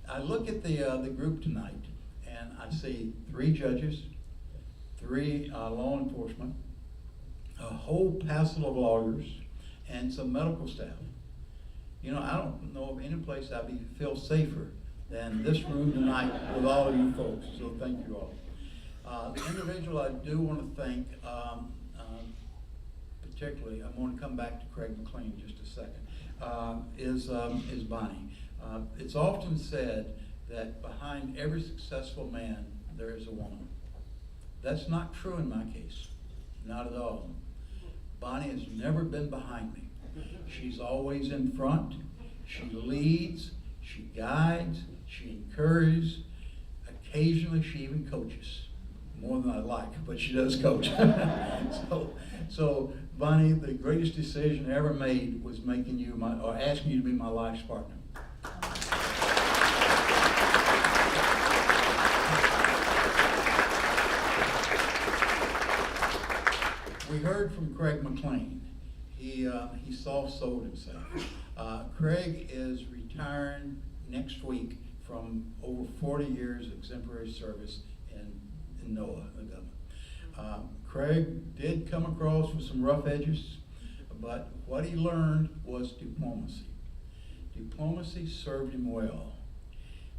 I look at the group tonight, and I see 3 judges, 3 law enforcement, a whole passel of lawyers, and some medical staff. You know, I don't know of any place I'd feel safer than this room tonight with all of you folks, so thank you all. The individual I do want to thank, particularly, I'm going to come back to Craig McLean in just a second, is Bonnie. It's often said that behind every successful man, there is a woman. That's not true in my case, not at all. Bonnie has never been behind me. She's always in front. She leads, she guides, she encourages. Occasionally she even coaches. More than I like, but she does coach. So Bonnie, the greatest decision I ever made was making you asking you to be my life's partner. We heard from Craig McLean. He soft-sold himself. Craig is retiring next week from over 40 years of exemplary service in NOAA, the government. Craig did come across with some rough edges, but what he learned was diplomacy. Diplomacy served him well.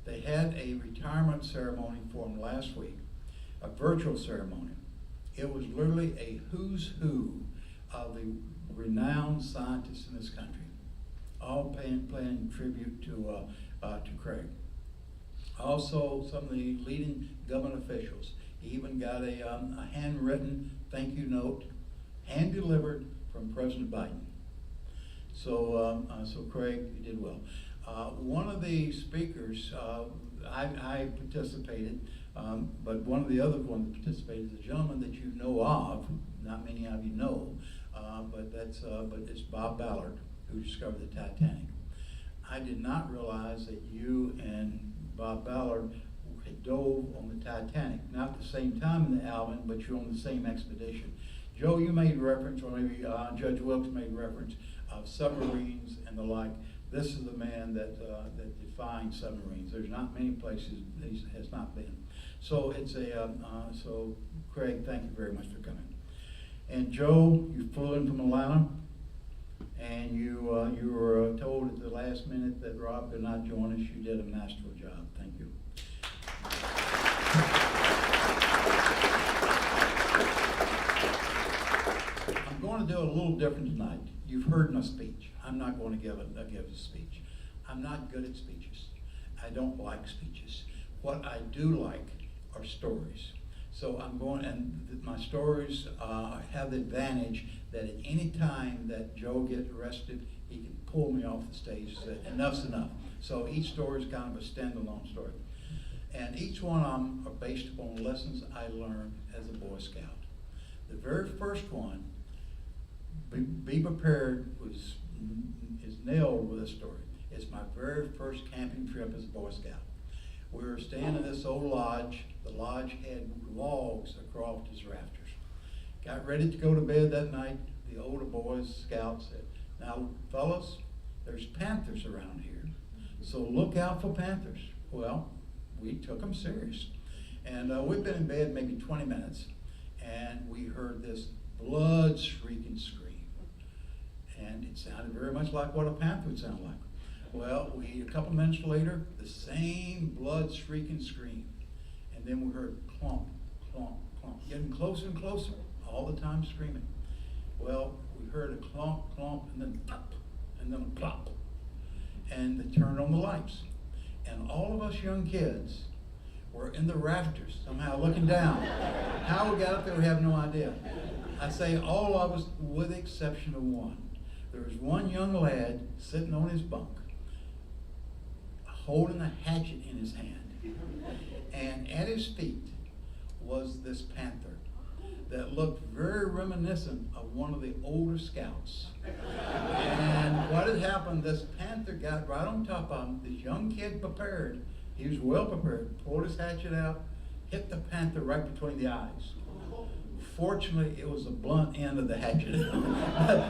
They had a retirement ceremony for him last week, a virtual ceremony. It was literally a who's who of the renowned scientists in this country, all paying tribute to Craig. Also, some of the leading government officials. He even got a handwritten thank you note, hand-delivered from President Biden. So Craig, you did well. One of the speakers, I participated, but one of the other ones that participated is a gentleman that you know of, not many of you know, but it's Bob Ballard, who discovered the Titanic. I did not realize that you and Bob Ballard had dove on the Titanic, not at the same time in the Alvin, but you're on the same expedition. Joe, you made reference, or maybe Judge Wilkes made reference of submarines and the like. This is the man that defined submarines. There's not many places he has not been. So it's so Craig, thank you very much for coming. And Joe, you flew in from Atlanta, and you were told at the last minute that Rob could not join us. You did a masterful job. Thank you. I'm going to do a little different tonight. You've heard my speech. I'm not going to give a speech. I'm not good at speeches. I don't like speeches. What I do like are stories. So I'm going, and my stories have the advantage that at any time that Joe gets arrested, he can pull me off the stage and say, enough's enough. So each story is kind of a standalone story. And each one of them are based upon lessons I learned as a Boy Scout. The very first one, Be Prepared, is nailed with this story. It's my very first camping trip as a Boy Scout. We were staying in this old lodge. The lodge had logs across its rafters. Got ready to go to bed that night. The older boys, scouts, said, now fellas, there's panthers around here, so look out for panthers. Well, we took them serious. And we'd been in bed maybe 20 minutes, and we heard this blood-shrieking scream. And it sounded very much like what a panther would sound like. Well, a couple minutes later, the same blood-shrieking scream. And then we heard clomp, clomp, clomp, getting closer and closer, all the time screaming. Well, we heard a clomp, clomp, and then plop, and then a plop. And they turned on the lights. And all of us young kids were in the rafters, somehow looking down. How we got up there, we have no idea. I say all of us, with the exception of one. There was one young lad sitting on his bunk, holding a hatchet in his hand. And at his feet was this panther that looked very reminiscent of one of the older scouts. And what had happened, this panther got right on top of him. This young kid prepared. He was well prepared. Pulled his hatchet out, hit the panther right between the eyes. Fortunately, it was the blunt end of the hatchet.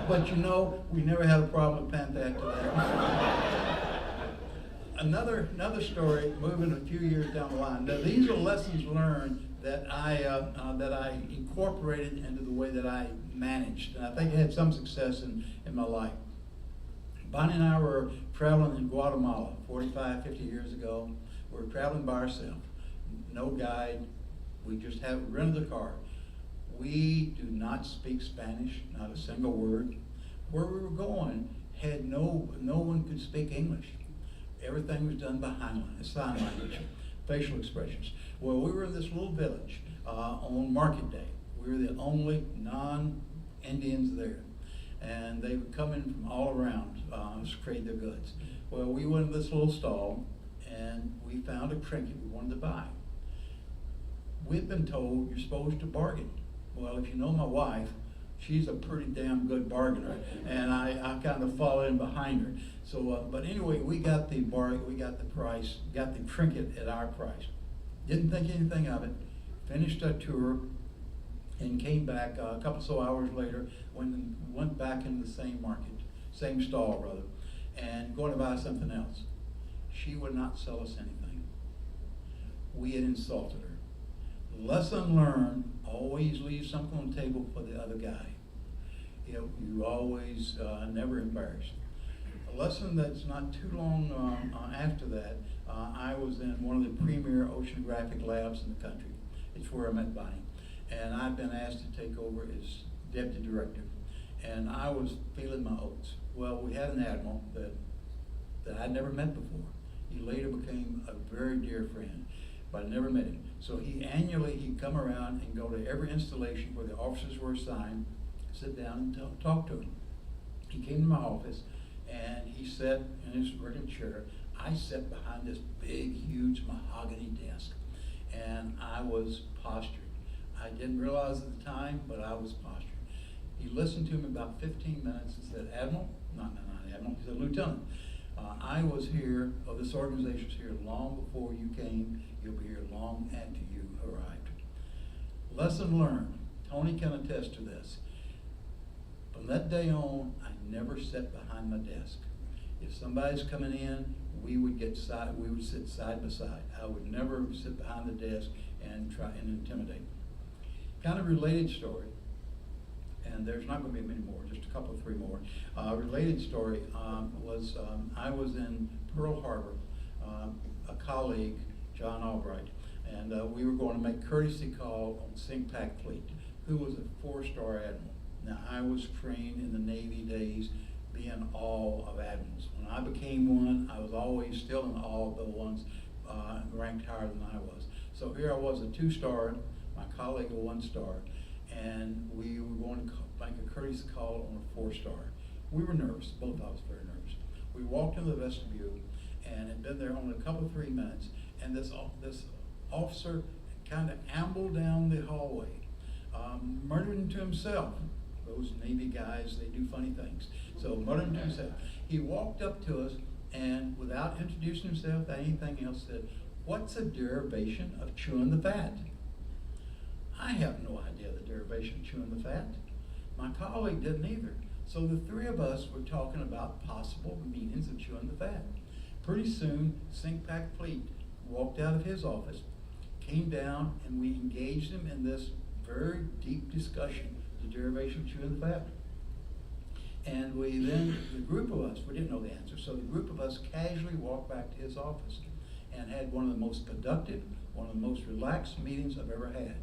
But you know, we never had a problem with panther after that. Another story, moving a few years down the line. Now, these are lessons learned that I incorporated into the way that I managed, and I think I had some success in my life. Bonnie and I were traveling in Guatemala 45, 50 years ago. We were traveling by ourselves, no guide. We just rented a car. We do not speak Spanish, not a single word. Where we were going had no one could speak English. Everything was done by sign language, facial expressions. Well, we were in this little village on market day. We were the only non-Indians there. And they would come in from all around to trade their goods. Well, we went to this little stall and we found a trinket we wanted to buy. We've been told you're supposed to bargain. Well, if you know my wife, she's a pretty damn good bargainer, and I kind of fall in behind her. So, but anyway, we got the price, got the trinket at our price. Didn't think anything of it. Finished our tour, and came back a couple so hours later. Went back into the same market, same stall rather, and going to buy something else. She would not sell us anything. We had insulted her. Lesson learned: always leave something on the table for the other guy. You always never embarrassed. A lesson that's not too long after that, I was in one of the premier oceanographic labs in the country. It's where I met Bonnie. And I'd been asked to take over as deputy director. And I was feeling my oats. Well, we had an admiral that I'd never met before. He later became a very dear friend, but I never met him. So he'd come around and go to every installation where the officers were assigned, sit down and talk to him. He came to my office and he sat in his regular chair. I sat behind this big, huge mahogany desk, and I was postured. I didn't realize at the time, but I was postured. He listened to me about 15 minutes and said, Admiral, not Admiral, he said, Lieutenant, I was here, this organization's here long before you came. You'll be here long after you arrived. Lesson learned. Tony can attest to this. From that day on, I never sat behind my desk. If somebody's coming in, we would sit side by side. I would never sit behind the desk and try and intimidate. Kind of related story, and there's not going to be many more, just a couple, three more. Related story was I was in Pearl Harbor, a colleague, John Albright, and we were going to make courtesy call on SINCPAC fleet, who was a 4-star admiral. Now, I was trained in the Navy days being awe of admirals. When I became one, I was always still in awe of the ones ranked higher than I was. So here I was, a 2-star, my colleague a 1-star, and we were going to make a courtesy call on a 4-star. We were nervous, both of us very nervous. We walked into the vestibule and had been there only a couple, 3 minutes, and this officer kind of ambled down the hallway, muttering to himself. Those Navy guys, they do funny things. So muttering to himself. He walked up to us and without introducing himself to anything else said, "What's a derivation of chewing the fat?" I have no idea the derivation of chewing the fat. My colleague didn't either. So the 3 of us were talking about possible meanings of chewing the fat. Pretty soon, SINCPAC fleet walked out of his office, came down, and we engaged him in this very deep discussion, the derivation of chewing the fat. And we then, the group of us, we didn't know the answer, so the group of us casually walked back to his office and had one of the most productive, one of the most relaxed meetings I've ever had.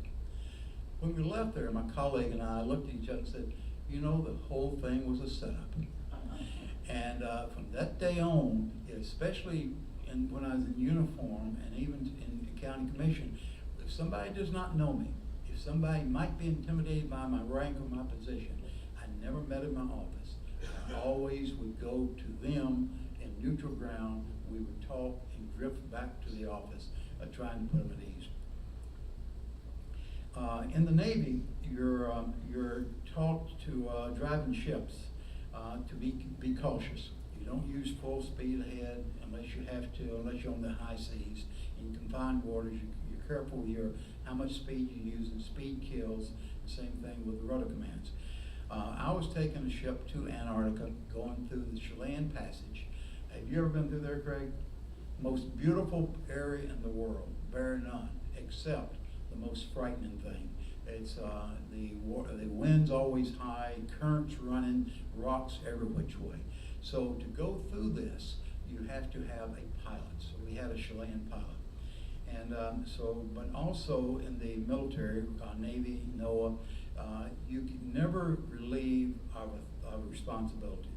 When we left there, my colleague and I looked at each other and said, you know, the whole thing was a setup. And from that day on, especially when I was in uniform and even in the county commission, if somebody does not know me, if somebody might be intimidated by my rank or my position, I never met in my office. I always would go to them in neutral ground. We would talk and drift back to the office, trying to put them at ease. In the Navy, you're taught to driving ships to be cautious. You don't use full speed ahead unless you have to, unless you're on the high seas. In confined waters, you're careful how much speed you use, and speed kills. The same thing with the rudder commands. I was taking a ship to Antarctica, going through the Chilean Passage. Have you ever been through there, Craig? Most beautiful area in the world, bar none, except the most frightening thing. It's the wind's always high, currents running, rocks every which way. So to go through this, you have to have a pilot. So we had a Chilean pilot. And but also in the military, Navy, NOAA, you can never relieve of responsibility.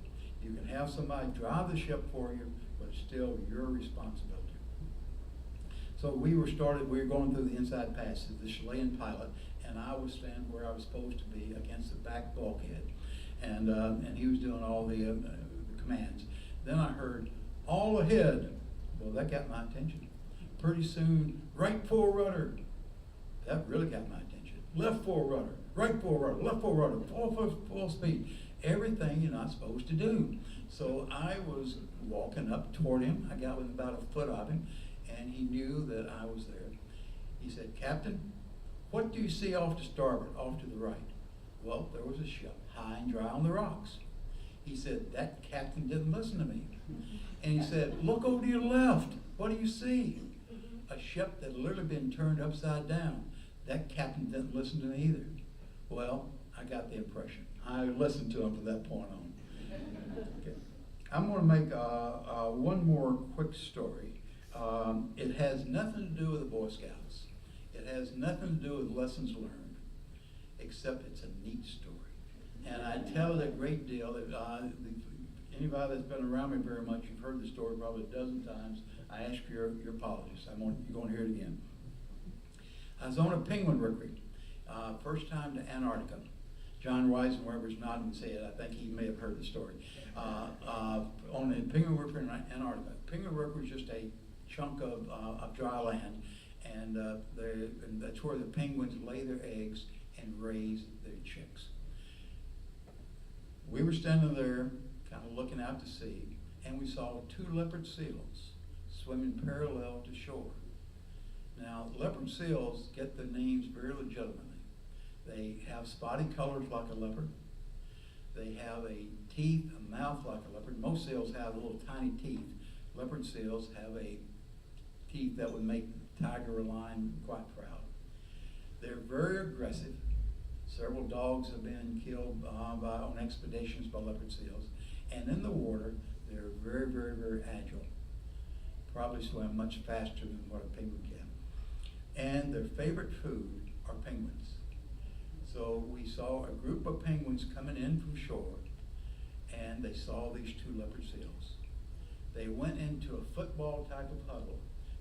You can have somebody drive the ship for you, but it's still your responsibility. So we were going through the inside passage, the Chilean pilot, and I was standing where I was supposed to be against the back bulkhead, and he was doing all the commands. Then I heard, all ahead. Well, that got my attention. Pretty soon, right fore rudder. That really got my attention. Left fore rudder, right fore rudder, left fore rudder, full speed. Everything you're not supposed to do. So I was walking up toward him. I got within about a foot of him, and he knew that I was there. He said, Captain, what do you see off to starboard, off to the right? Well, there was a ship, high and dry on the rocks. He said, that captain didn't listen to me. And he said, look over to your left. What do you see? A ship that had literally been turned upside down. That captain didn't listen to me either. Well, I got the impression. I listened to him from that point on. Okay. I'm going to make one more quick story. It has nothing to do with the Boy Scouts. It has nothing to do with lessons learned, except it's a neat story. And I tell it a great deal. Anybody that's been around me very much, you've heard the story probably a dozen times. I ask for your apologies. You're going to hear it again. I was on a penguin rookery, first time to Antarctica. John Wise, wherever's nodding his head, I think he may have heard the story. On a penguin rookery in Antarctica. Penguin rookery is just a chunk of dry land, and that's where the penguins lay their eggs and raise their chicks. We were standing there, kind of looking out to sea, and we saw 2 leopard seals swimming parallel to shore. Now, leopard seals get their names very legitimately. They have spotty colors like a leopard. They have a mouth like a leopard. Most seals have little tiny teeth. Leopard seals have teeth that would make the tiger or lion quite proud. They're very aggressive. Several dogs have been killed on expeditions by leopard seals. And in the water, they're very, very, very agile. Probably swim much faster than what a penguin can. And their favorite food are penguins. So we saw a group of penguins coming in from shore, and they saw these 2 leopard seals. They went into a football type of huddle.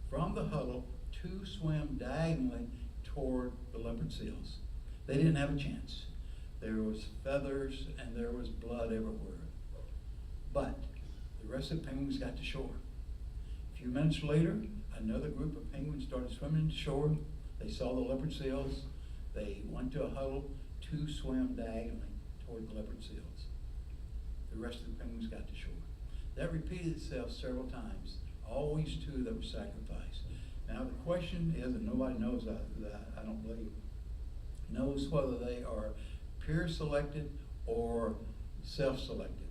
From the huddle, 2 swam diagonally toward the leopard seals. They didn't have a chance. There was feathers and there was blood everywhere. But the rest of the penguins got to shore. A few minutes later, another group of penguins started swimming to shore. They saw the leopard seals. They went to a huddle. 2 swam diagonally toward the leopard seals. The rest of the penguins got to shore. That repeated itself several times. Always 2 that were sacrificed. Now the question is, and nobody knows that I don't believe, knows whether they are peer selected or self-selected.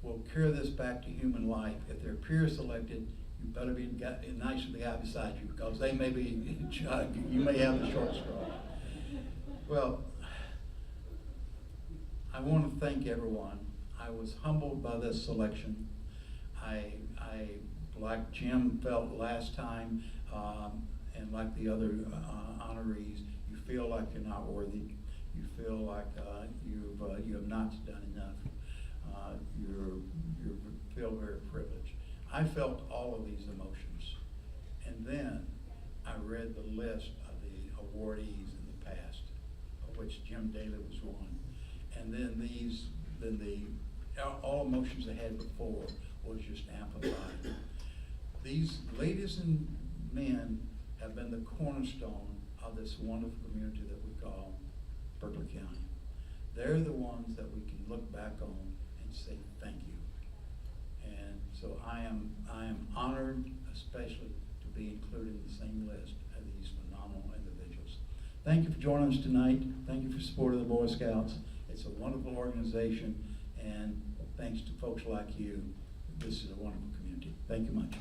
We'll carry this back to human life. If they're peer selected, you better be nice to the guy beside you, because they may be, you may have the short straw. Well, I want to thank everyone. I was humbled by this selection. I like Jim felt last time, and like the other honorees, you feel like you're not worthy. You feel like you have not done enough. You feel very privileged. I felt all of these emotions, and then I read the list of the awardees in the past, of which Jim Daly was one, and then all emotions I had before was just amplified. These ladies and men have been the cornerstone of this wonderful community that we call Berkeley County. They're the ones that we can look back on and say thank you. And so I am honored, especially to be included in the same list of these phenomenal thank you for joining us tonight. Thank you for support of the Boy Scouts. It's a wonderful organization, and thanks to folks like you, this is a wonderful community. Thank you much.